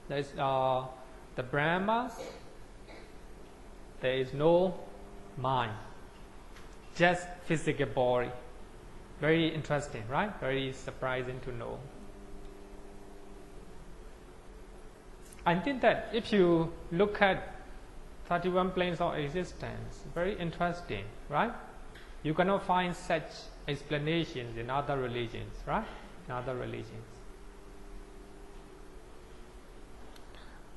there is the Brahmas. There is no mind, just physical body. Very interesting, right? Very surprising to know. I think that if you look at 31 planes of existence, very interesting, right? You cannot find such explanations in other religions, right? In other religions.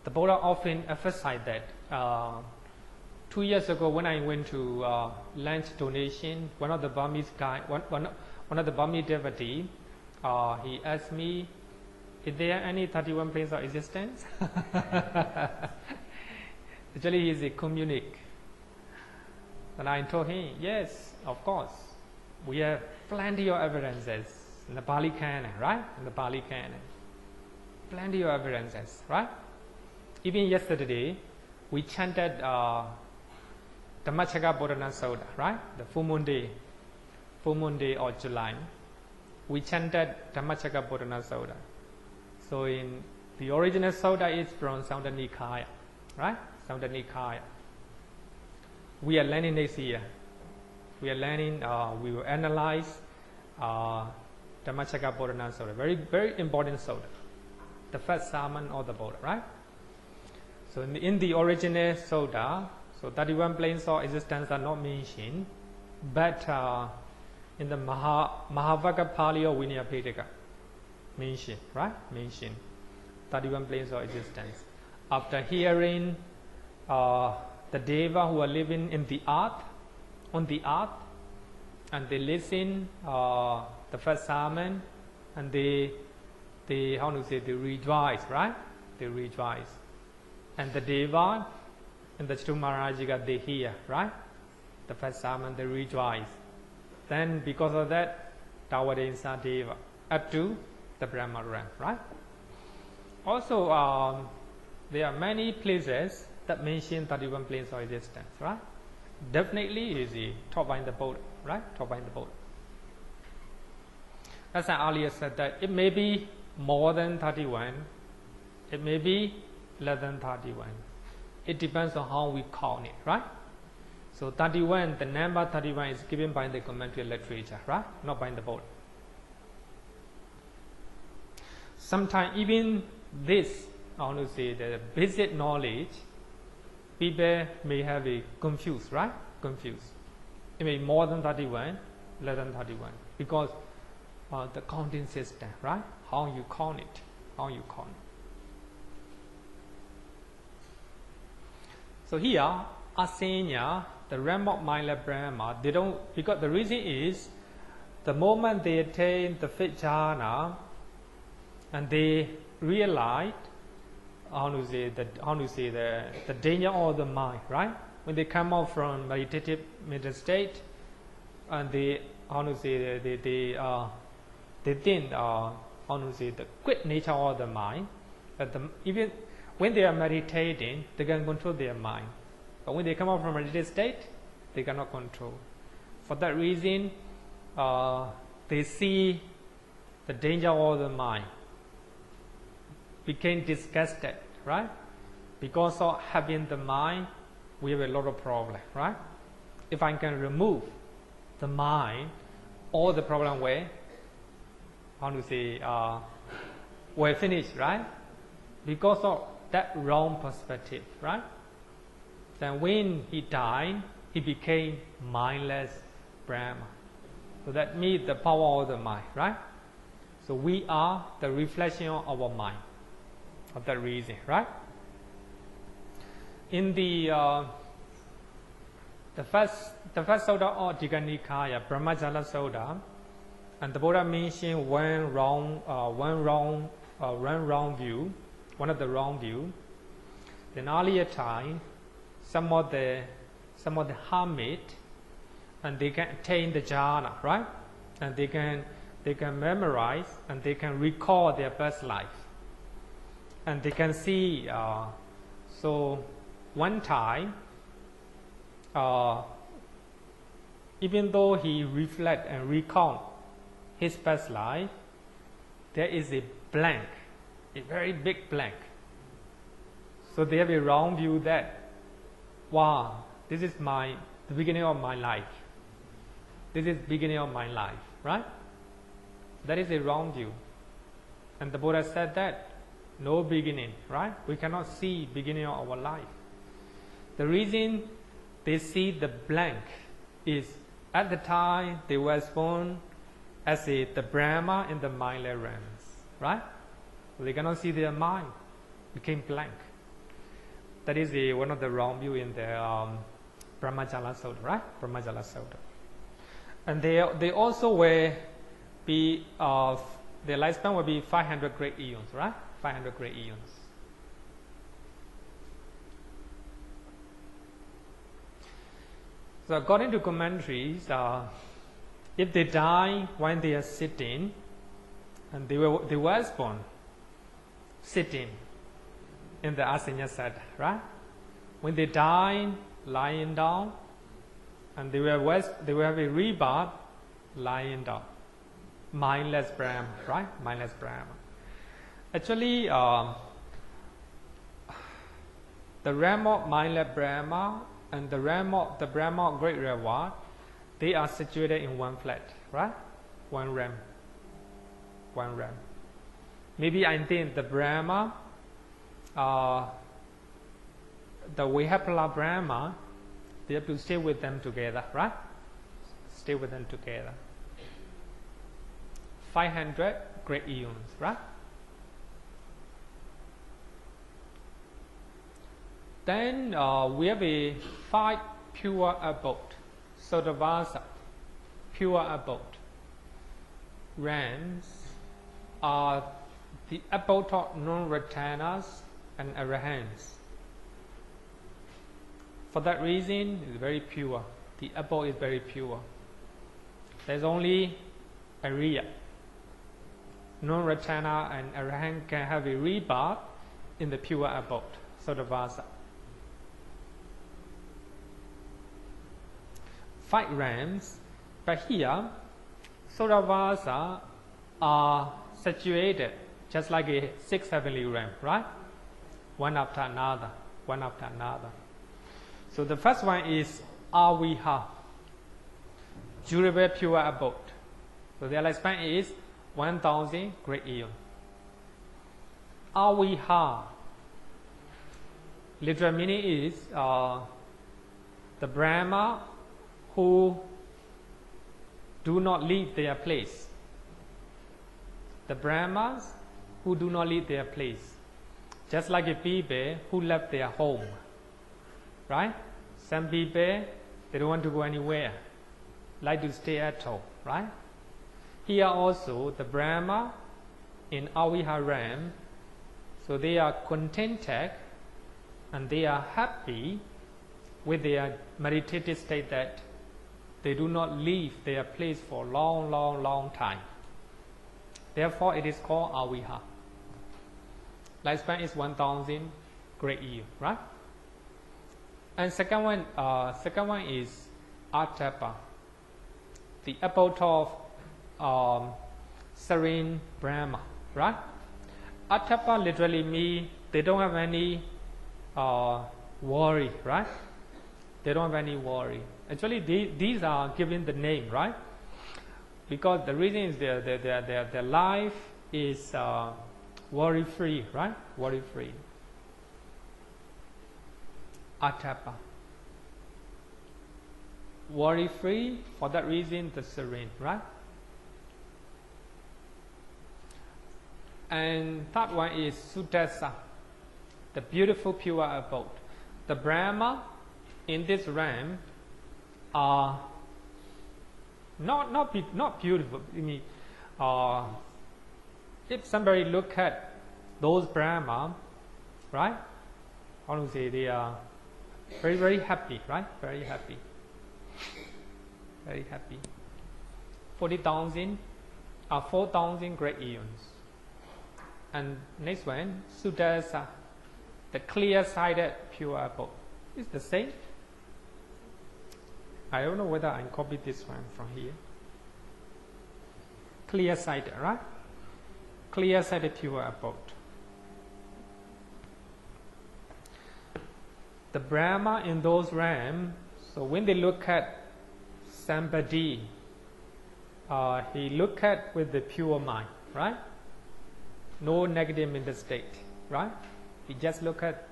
The Buddha often emphasized that. 2 years ago, when I went to lunch donation, one of the Burmese devotee, he asked me, "Is there any 31 planes of existence?" Actually, he is a communic. And I told him, "Yes, of course. We have plenty of evidences in the Pali Canon, right? In the Pali Canon, plenty of evidences, right? Even yesterday, we chanted Dhammacakkappavattana Sutta, right? The full moon day of July. We chanted Dhammacakkappavattana Sutta. So in the original Sutta is from Samyutta Nikaya, right? Samyutta Nikaya. We are learning next year. We will analyze Dhammacakkappavattana Sutta. Very, very important Sutta. The first sermon of the Buddha, right? So in the original Sutta, so 31 planes of existence are not mentioned, but in the Mahavagga Pali or Vinaya Pitaka mention, right? Mention 31 planes of existence. After hearing the Deva who are living in the earth, on the earth, and they listen the first sermon, and they how to say, they rejoice, right? They rejoice. And the Deva and the Chitu Maharajiga, they hear, right? The first sermon, they rejoice. Then because of that, Tawadensa Deva up to the Brahma realm, right? Also, there are many places that mention 31 planes of existence, right? Definitely is the top in the boat, right? Top in the boat. As I earlier said, that it may be more than 31, it may be less than 31. It depends on how we count it, right? So 31, the number 31 is given by the commentary literature, right? Not by the book. Sometimes even this, I want to say, the basic knowledge, people may have a confused, right? Confused. It may be more than 31, less than 31, because the counting system, right? How you count it, how you count it. So here, Asenya, the realm of mindless Brahma, they don't, because the reason is, the moment they attain the fifth jhana, and they realize, the danger of the mind, right? When they come out from meditative mental state, and they think, the quick nature of the mind, that even when they are meditating, they can control their mind. But when they come out from a meditative state, they cannot control. For that reason, they see the danger of the mind, became disgusted, right? Because of having the mind, we have a lot of problem, right? If I can remove the mind, all the problem will finish, right? Because of that wrong perspective, right? Then when he died, he became mindless Brahma. So that means the power of the mind, right? So we are the reflection of our mind, of that reason, right? In the first Sutta of Digha Nikaya, Brahmajala Sutta, and the Buddha mentioned one wrong view, one of the wrong view. In earlier time, some of the hermit, and they can attain the jhana, right? And they can memorize and they can recall their past life, and they can see. So one time, even though he reflect and recall his past life, there is a blank, a very big blank. So they have a wrong view that, wow, this is the beginning of my life. This is beginning of my life, right? That is a wrong view. And the Buddha said that, no beginning, right? We cannot see beginning of our life. The reason they see the blank is at the time they were born as the Brahma in the mindless realms, right? So they cannot see their mind, became blank. That is one of the wrong view in the Brahmajala Sutta, right? Brahmajala Sutta. And they also will be their lifespan will be 500 great eons, right? 500 great eons. So according to commentaries, if they die when they are sitting, and they were born sitting in the Asanya Setta, right? When they die lying down, and they will have a rebirth lying down. Mindless Brahma, right? Mindless Brahma. Actually, the realm of mindless Brahma and the realm of the Brahma of great reward, they are situated in one flat, right? One realm. One realm. Maybe I think the Brahma, the Vihara Brahma, they have to stay with them together, right? stay with them together. 500 great eons, right? Then we have a 5 pure abode, Sodavasa, pure abode. Realms are the abode of non-retainers and arahants. For that reason, it's very pure. The abode is very pure. There's only Ariya. Non-retainer and arahant can have a rebirth in the pure abode, Sodavasa. 5 realms, but here, Sodavasa are situated just like a 6 heavenly realm, right? One after another, one after another. So the first one is Aviha, durable pure abode. So their lifespan is 1000 great eon. Aviha, literal meaning is the Brahma who do not leave their place. The Brahmas who do not leave their place. Just like a people who left their home. Right? Some people, they don't want to go anywhere. Like to stay at home. Right? Here also, the Brahma in Aviha realm, so they are contented and they are happy with their meditative state that they do not leave their place for a long, long, long time. Therefore, it is called Aviha. Lifespan is 1000 great eon, right? And second one is Atapa, the abode of serene Brahma, right? Atapa literally means they don't have any worry, right? They don't have any worry. Actually, these are given the name, right? Because the reason is their life is worry-free, right? Worry-free. Atapa. Worry-free, for that reason, the serene, right? And third one is Suddhasa, the beautiful pure abode. The Brahma in this realm are not beautiful. I mean, if somebody look at those Brahma, right? I want to say they are very, very happy, right? Very happy. Very happy. 40,000 4,000 great eons. And next one, Suddhasa, the clear-sighted pure abode. It's the same. I don't know whether I copied this one from here. Clear-sighted, right? Clear-sighted pure abode. The Brahma in those realms, so when they look at somebody, he look at with the pure mind, right? No negative mental state, right? He just look at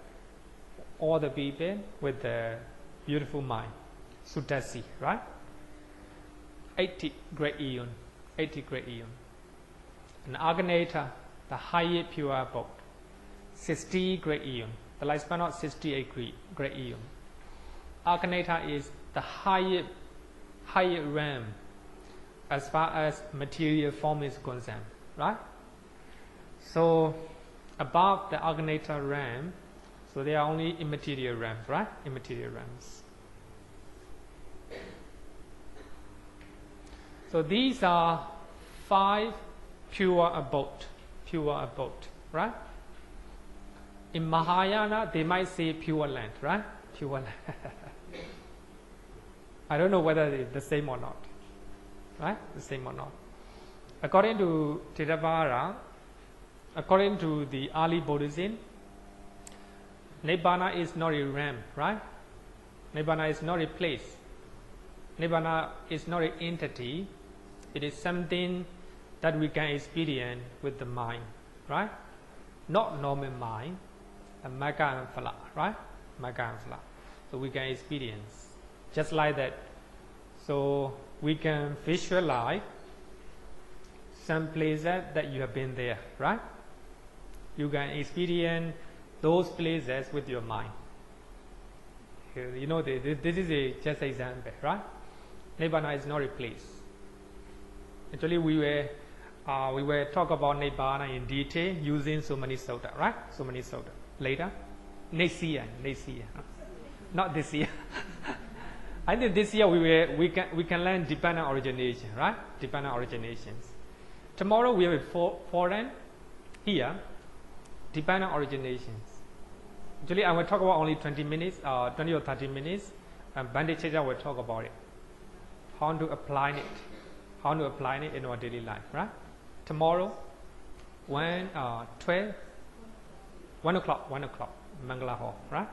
all the people with the beautiful mind. Suddhasi, right? 80 great eon. 80 great eon. And Aganeta, the highest pure abode. 60 great eon. The lifespan of 68 great eon. Aganeta is the highest realm as far as material form is concerned, right? So above the Aganeta realm, so they are only immaterial realms, right? Immaterial realms. So these are 5 pure abode, right? In Mahayana, they might say pure land, right? Pure land. I don't know whether it's the same or not, right? The same or not. According to Theravada, according to the early Buddhism, Nibbana is not a realm, right? Nibbana is not a place. Nibbana is not an entity. It is something that we can experience with the mind, right? Not normal mind, a Magga and Phala, right? Magga and Phala. So we can experience just like that. So we can visualize some places that you have been there, right? You can experience those places with your mind. You know, this is just an example, right? Nibbana is not a place. Actually, we were talk about Nibbana in detail using so many sutta, right? So many sutta. Later, next year, not this year. I think this year we can learn dependent origination, right? Dependent originations. Tomorrow we have a foreign here, dependent originations. Actually, I will talk about only 20 minutes, 20 or 30 minutes, and Bhante will talk about it. How to apply it in our daily life, right? Tomorrow, 1 o'clock, Mangala Hall, right?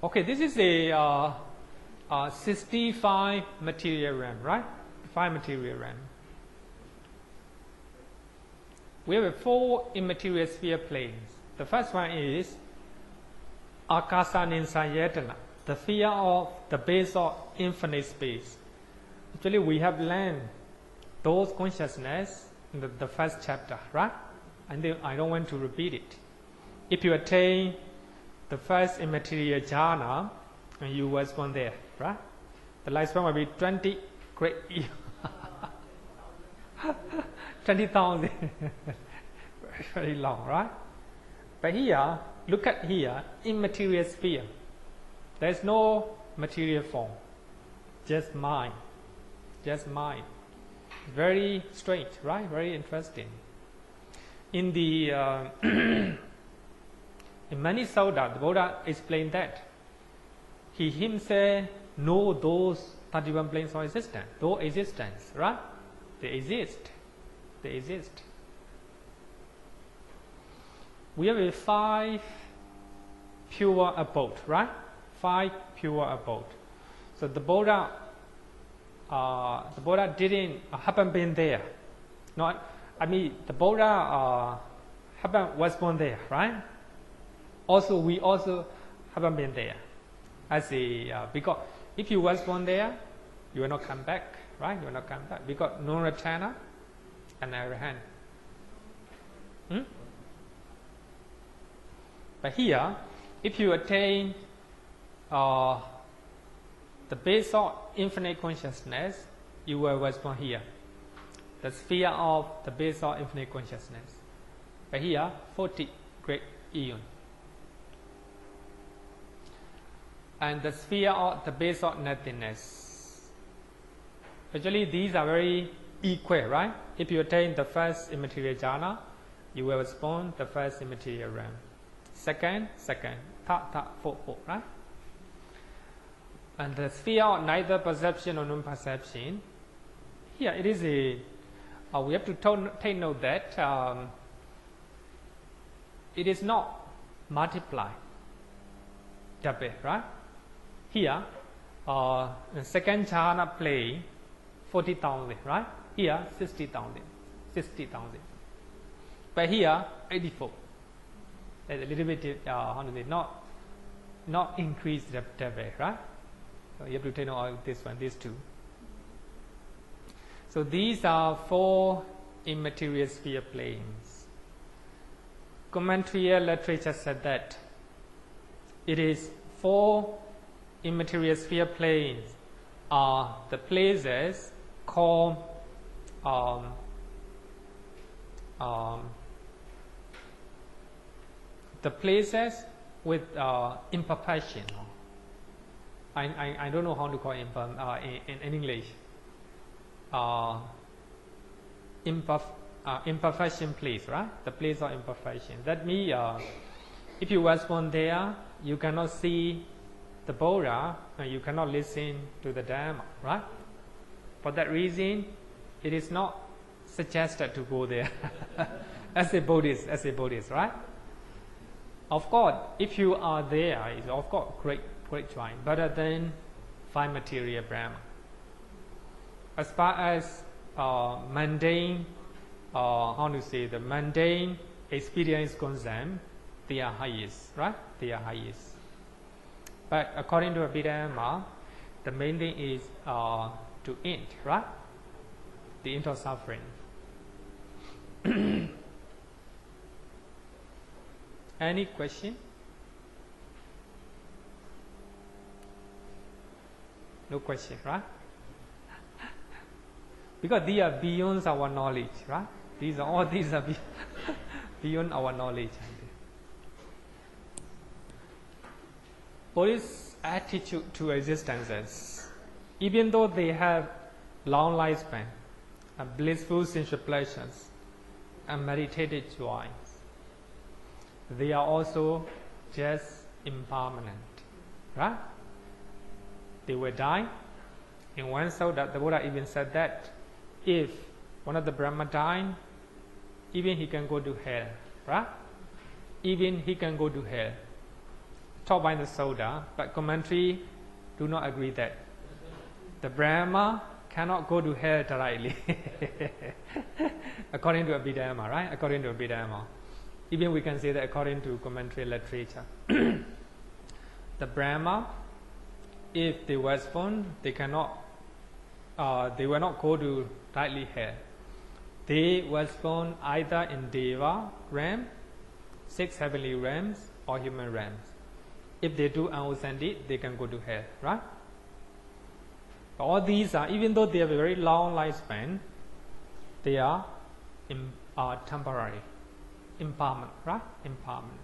Okay, this is a 65 material realm, right? 5 material realm. We have 4 immaterial sphere planes. The first one is Akasa Ninsayatana, the sphere of the base of infinite space. Actually, we have learned those consciousness in the first chapter, right? And I don't want to repeat it. If you attain the first immaterial jhana, and you was born there, right? The lifespan will be 20 great years. 20,000. Very long, right? But here, look at here, immaterial sphere. There is no material form, just mind. Just mind. Very strange, right? Very interesting. In the in many sutta, the Buddha explained that he himself knows those 31 planes of existence, those existence, right? They exist. They exist. We have a 5 pure abode, right? 5 pure abode. So the Buddha haven't been there. The Buddha was born there, right? Also, we also haven't been there. Because if you was born there, you will not come back, right? You will not come back because no returner and arahant. But here, if you attain the base of infinite consciousness, you was born here. The sphere of the base of infinite consciousness. But here, 40 great eon. And the sphere of the base of nothingness. Actually, these are very equal, right? If you attain the first immaterial jhana, you will spawn the first immaterial realm. Second, third, fourth, right? And the sphere of neither perception or non-perception, here it is we have to take note that it is not multiplied, double, right? Here, the second jhana plane, 40,000, right? Here, 60,000. But here, 84. A little bit, not increase the double, right? So you have to take note of this one, these two. So these are 4 immaterial sphere planes. Commentary literature said that it is 4 immaterial sphere planes are the places called the places with imperfection. I don't know how to call it in English. Imperfection place, right? The place of imperfection. That means if you was born there, you cannot see the Buddha and you cannot listen to the Dhamma, right? For that reason, it is not suggested to go there as a Buddhist, right? Of course, if you are there, it's of course great joy, better than 5 material Brahma. As far as mundane, the mundane experience is concerned, they are highest, right? They are highest. But according to Abhidhamma, the main thing is to end, right? The end of suffering. Any question? No question, right? Because they are beyond our knowledge, right? These are beyond our knowledge. Buddhist attitude to existences, even though they have long lifespan, and blissful sensual pleasures, and meditative joys, they are also just impermanent, right? They will die. In one soul, that the Buddha even said that if one of the Brahma died, even he can go to hell, right? Even he can go to hell. Taught by the Soda, but commentary do not agree that the Brahma cannot go to hell directly. According to Abhidhamma, right? According to Abhidhamma. Even we can say that according to commentary literature. The Brahma, if they were born, they will not go to directly hell. They were born either in Deva realm, 6 heavenly realms, or human realms. If they do unauthentic, they can go to hell, right? All these are, even though they have a very long lifespan, they are temporary, impermanent, right? Impermanent.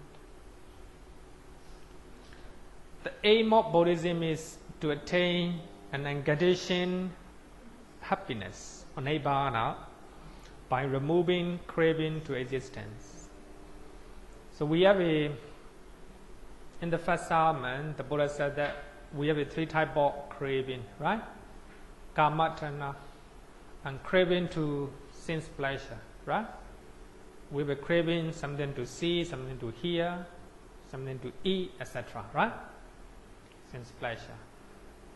The aim of Buddhism is to attain an unconditioned happiness or nibbana by removing craving to existence. So we have in the first sermon, the Buddha said that we have 3 types of craving, right? Kama-tanha, and craving to sense pleasure, right? We have a craving something to see, something to hear, something to eat, etc., right? Sense pleasure.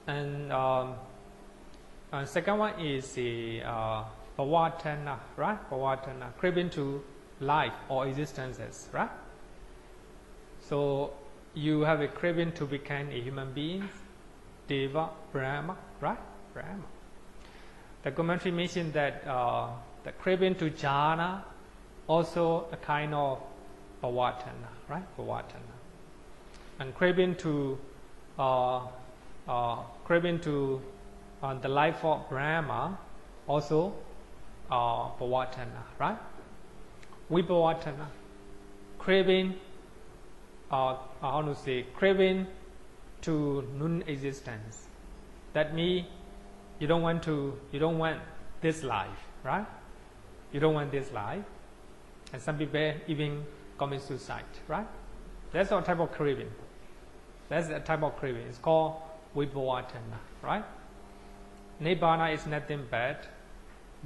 And second one is the bhava-tanha, right? Bhava-tanha, craving to life or existences, right? So you have a craving to become a human being, Deva, Brahma, right? Brahma. The commentary mentioned that the craving to jhana also a kind of bhava-tanha, right? Bhava-tanha. And craving to the life of Brahma also bhava-tanha, right? Vibhava-tanha, craving craving to non-existence. That means you don't want this life, right? You don't want this life. And some people even commit suicide, right? That's a type of craving. That's a type of craving. It's called vibhava-tanha, right? Nibbana is nothing but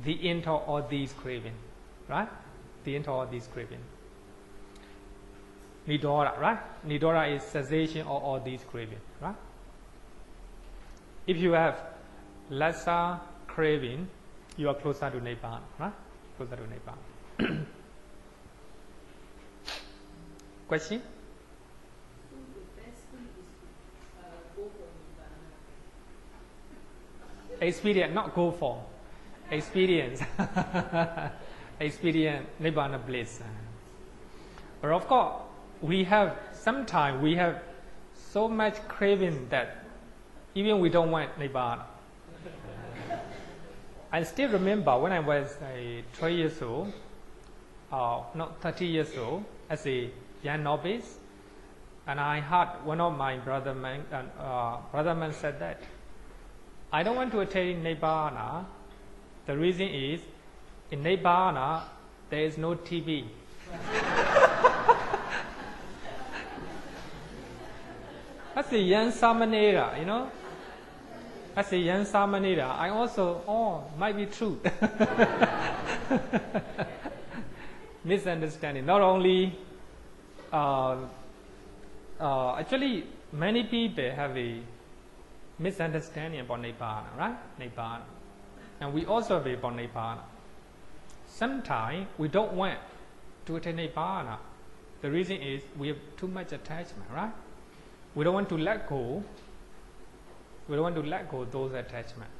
the end of all these craving, right? The end of all these craving. Nidora, right? Nidora is cessation of all these craving, right? If you have lesser craving, you are closer to Nibbana, right? Closer to Nibbana. Question? The best thing is to go for Nibbana. Experience, not go for. Experience. Experience Nibbana bliss. But of course, sometimes we have so much craving that even we don't want Nibbana. I still remember when I was 12 years old, not 30 years old, as a young novice, and I heard one of my brother man said that I don't want to attain Nibbana. The reason is in Nibbana there is no TV. As a young Samanera, you know, as a young Samanera, I also, might be true. Misunderstanding. Not only, actually, many people have a misunderstanding about Nibbana, right? Nibbana. And we also have about Nibbana. Sometimes we don't want to attain Nibbana. The reason is we have too much attachment, right? We don't want to let go We don't want to let go of those attachments.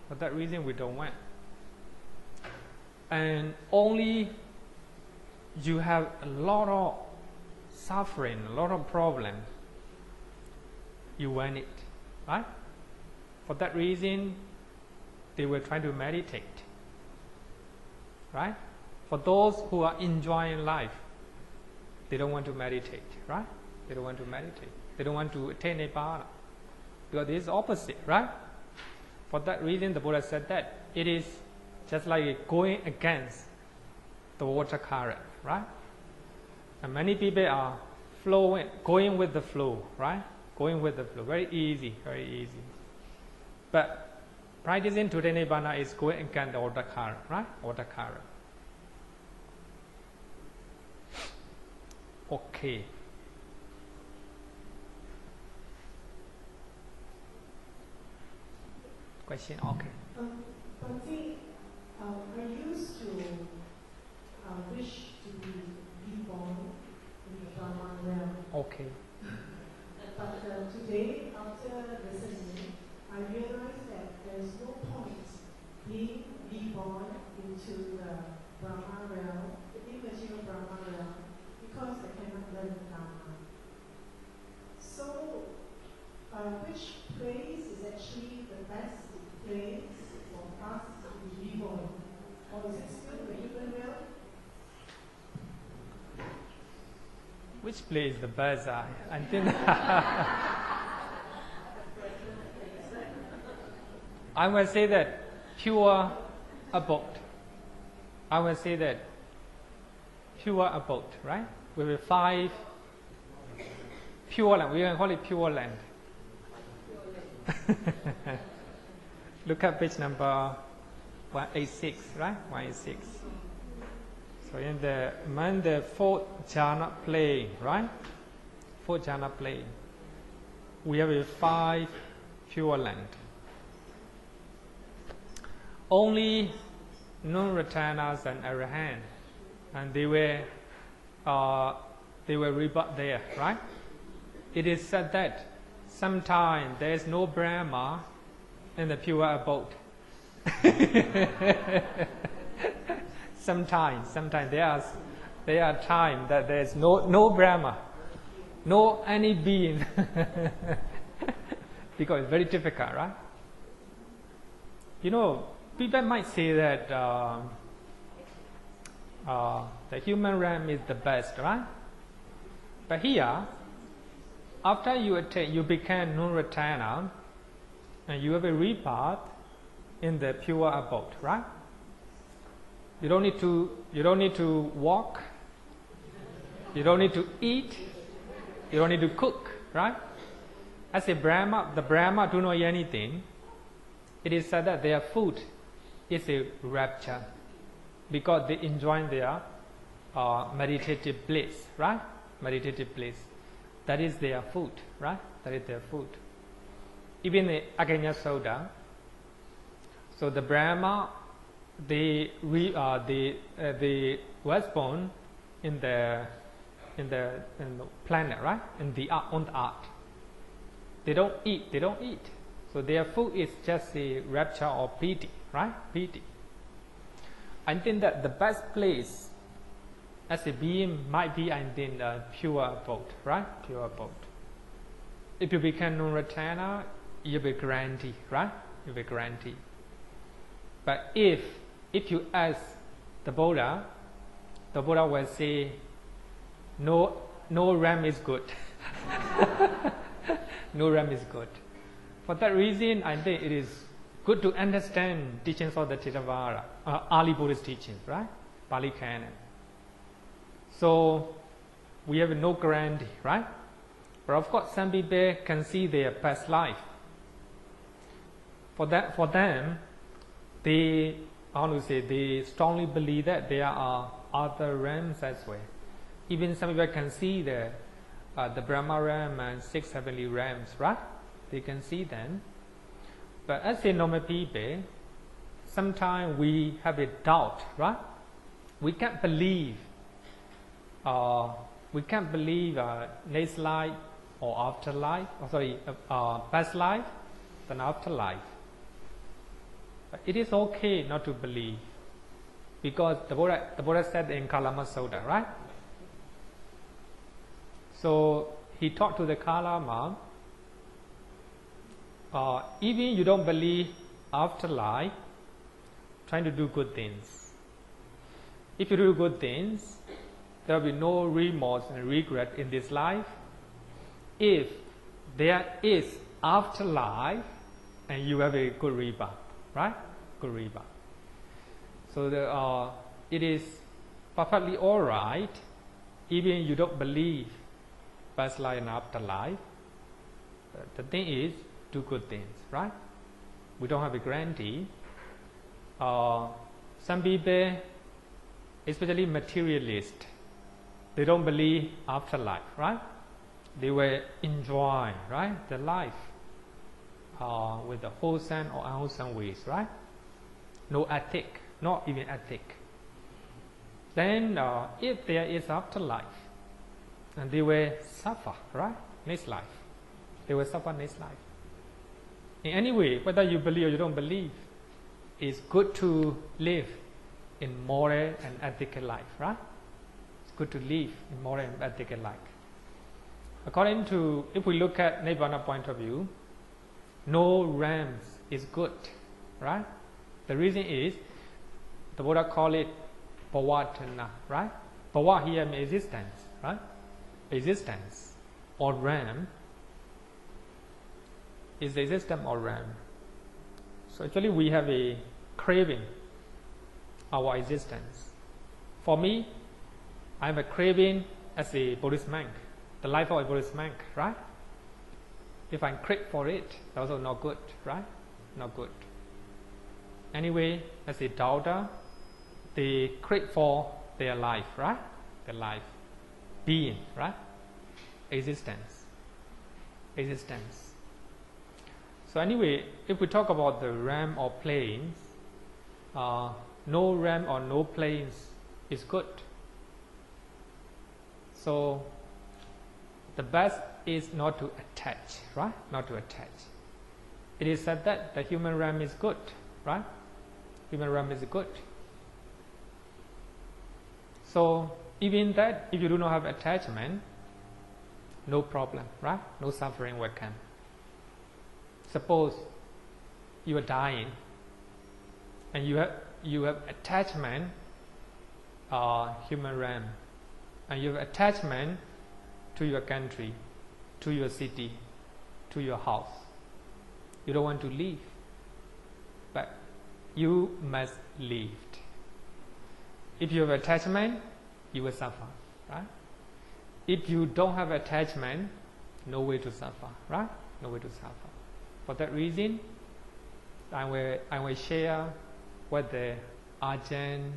For that reason, we don't want. And only you have a lot of suffering, a lot of problems, you want it, right? For that reason, they were trying to meditate, right? For those who are enjoying life, they don't want to meditate, right? They don't want to meditate. They don't want to attain Nibbana. Because it is opposite, right? For that reason, the Buddha said that it is just like going against the water current, right? And many people are going with the flow, right? Going with the flow, very easy, very easy. But practicing to attain Nibbana is going against the water current, right? Water current. Okay. Question? Okay. Bhante, I used to wish to be reborn in the Brahma realm. Okay. But today, after listening, I realized that there is no point being reborn into the Brahma realm, the immaterial Brahma realm, because I cannot learn Dhamma. So, which place is actually the best place for us to be reborn? Or is it still the human realm? Which place is the best? I think I will say that pure abode. I will say that pure abode, right? With 5 pure land. We can call it pure land. Look at page number 186, right? 186. So in the 4th jhana plane, right? 4th jhana plane, we have 5 pure land. Only non-retanas and arahant, and they were rebirth there, right? It is said that sometimes there is no Brahma in the pure abode. Sometimes there are times that there is no Brahma, no any being, because it's very difficult, right? You know, people might say that the human realm is the best, right? But here, after you become non-retana, and you have a rebirth in the pure abode, right? You don't need to walk. You don't need to eat. You don't need to cook, right? As a Brahma, the Brahma do not eat anything. It is said that their food is a rapture because they enjoy their meditative bliss, right? Meditative bliss. That is their food, right? That is their food. Even the Aganya Soda. So the Brahma, they was born in the planet, right? On the earth. They don't eat. So their food is just a rapture or piti, right? Piti. I think that the best place as a being might be in the pure abode, right? Pure abode. If you become non-retana, you'll be grantee, right? You'll be grantee. But if you ask the Buddha will say, no realm is good. No realm is good. For that reason, I think it is good to understand teachings of the Theravada, early Buddhist teachings, right? Pali Canon. So we have no guarantee, right? But of course, some people can see their past life. For them, they strongly believe that there are other realms as well. Even some people can see the Brahma realm and 6 heavenly realms, right? They can see them. But as a normal people, sometimes we have a doubt, right? We can't believe next life or afterlife, past life. an afterlife. But it is okay not to believe, because the Buddha said in Kalama Sutta, right? So he taught to the Kalama, even you don't believe afterlife, trying to do good things. If you do good things, there will be no remorse and regret in this life. If there is afterlife and you have a good rebirth, right? Good rebirth. So it is perfectly all right, even you don't believe past life and afterlife. The thing is, do good things, right? We don't have a guarantee. Some people, especially materialists, they don't believe afterlife, right? They will enjoy, right, the life with the wholesome or unwholesome ways, right? No ethic, not even ethic. Then, if there is afterlife, and they will suffer, right? Next life, they will suffer next life. In any way, whether you believe or you don't believe, it's good to live in moral and ethical life, right? It's good to live in moral and ethical life. According to, if we look at Nibbana point of view, no realms is good, right? The reason is, the Buddha call it bhavatana, right? Bhava here means existence, right? Existence or realm is the existence or realm. So actually we have a craving our existence. For me, I have a craving as a Buddhist monk, the life of a Buddhist monk, right? If I crave for it, that's also not good, right? Not good. Anyway, as a doubter, they crave for their life, right? Their life, being, right? Existence. Existence. So anyway, if we talk about the realm or planes, no realm or no planes is good. So the best is not to attach, right? Not to attach. It is said that the human realm is good, right? Human realm is good. So even that, if you do not have attachment, no problem, right? No suffering will come. Suppose you are dying and you have attachment, human realm, and you have attachment to your country, to your city, to your house. You don't want to leave, but you must leave. If you have attachment, you will suffer, right? If you don't have attachment, no way to suffer, right? No way to suffer. For that reason, I will share what the Ajahn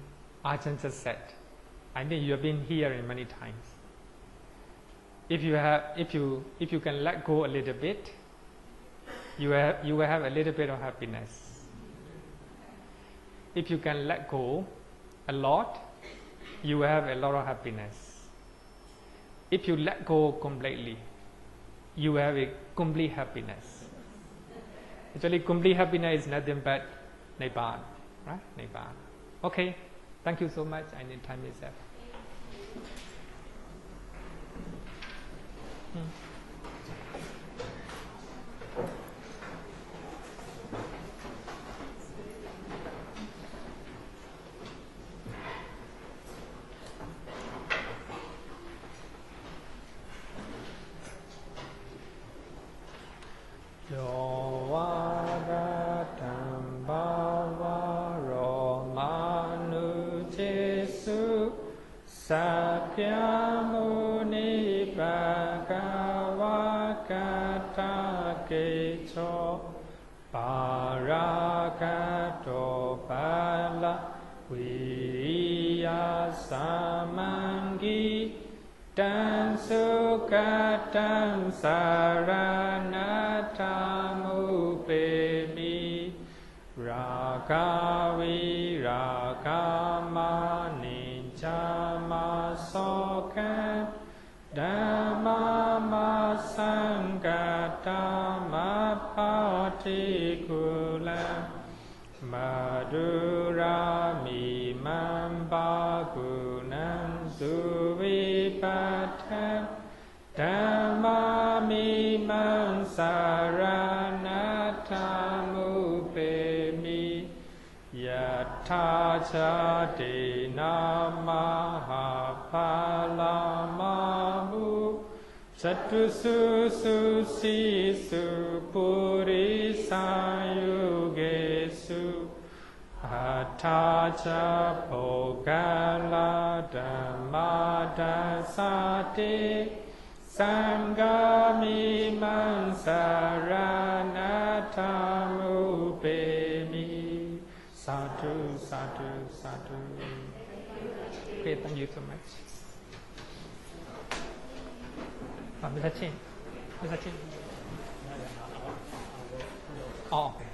just said. I think you have been hearing many times. If you can let go a little bit, you will have a little bit of happiness. If you can let go a lot, you will have a lot of happiness. If you let go completely, you will have a complete happiness. Actually, complete happiness is nothing but Nibbana, right? Nibbana. Okay, thank you so much. I need time is up. Sakyamuni Bhagavakata Kecho Parakato Pala Viriya Samangi Tan Sukatan Saranatamu Pemi Rakavi Rakamani Chama Sokan Dhamma Sangata Mapata ติกุลังมาดุรามิมัมบากุนังสุวิปัฏฐังธัมมามิมังสารนัตถามุเปมิยัตถาชาตินามหาภาลามาหุสัตตุสุสุสีสุปุริสายุเกสุอัฏฐาชาโภกาลาธัมมาทัสสะติสังฆามิมังสารนัตถามุเปมิสาธุสาธุสาธุ Okay, thank you so much. Mr. Chin. Mr. Chin. Oh, okay.